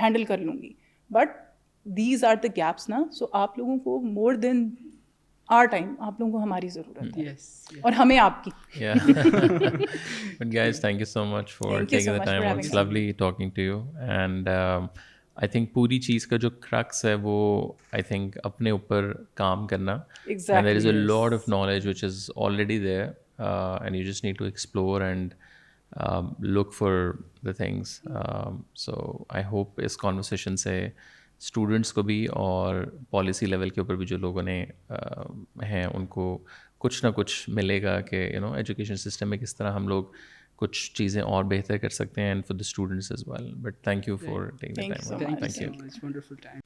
Speaker 3: ہینڈل کر لوں گی. But these are the gaps نا. سو آپ لوگوں کو مور دین آر ٹائم, آپ لوگوں کو ہماری ضرورت ہے, اور ہمیں آپ کی.
Speaker 1: Yeah. But guys, thank you so much for
Speaker 3: Thank you
Speaker 1: taking
Speaker 3: so
Speaker 1: the
Speaker 3: much
Speaker 1: time
Speaker 3: for
Speaker 1: out.
Speaker 3: having
Speaker 1: It's
Speaker 3: me.
Speaker 1: lovely talking to you. And I think پوری چیز کا جو crux ہے وہ I think اپنے اوپر کام کرنا.
Speaker 3: Exactly.
Speaker 1: And there is a lot of knowledge which is already there, and you just need to explore and look for the things. So I hope اس conversation سے اسٹوڈنٹس کو بھی اور پالیسی لیول کے اوپر بھی جو لوگوں نے ہیں ان کو کچھ نہ کچھ ملے گا کہ ایجوکیشن سسٹم میں کس طرح ہم لوگ کچھ چیزیں اور بہتر کر سکتے ہیں, and for the students as well. But thank you for taking the time.
Speaker 2: Thank you so much. Wonderful time.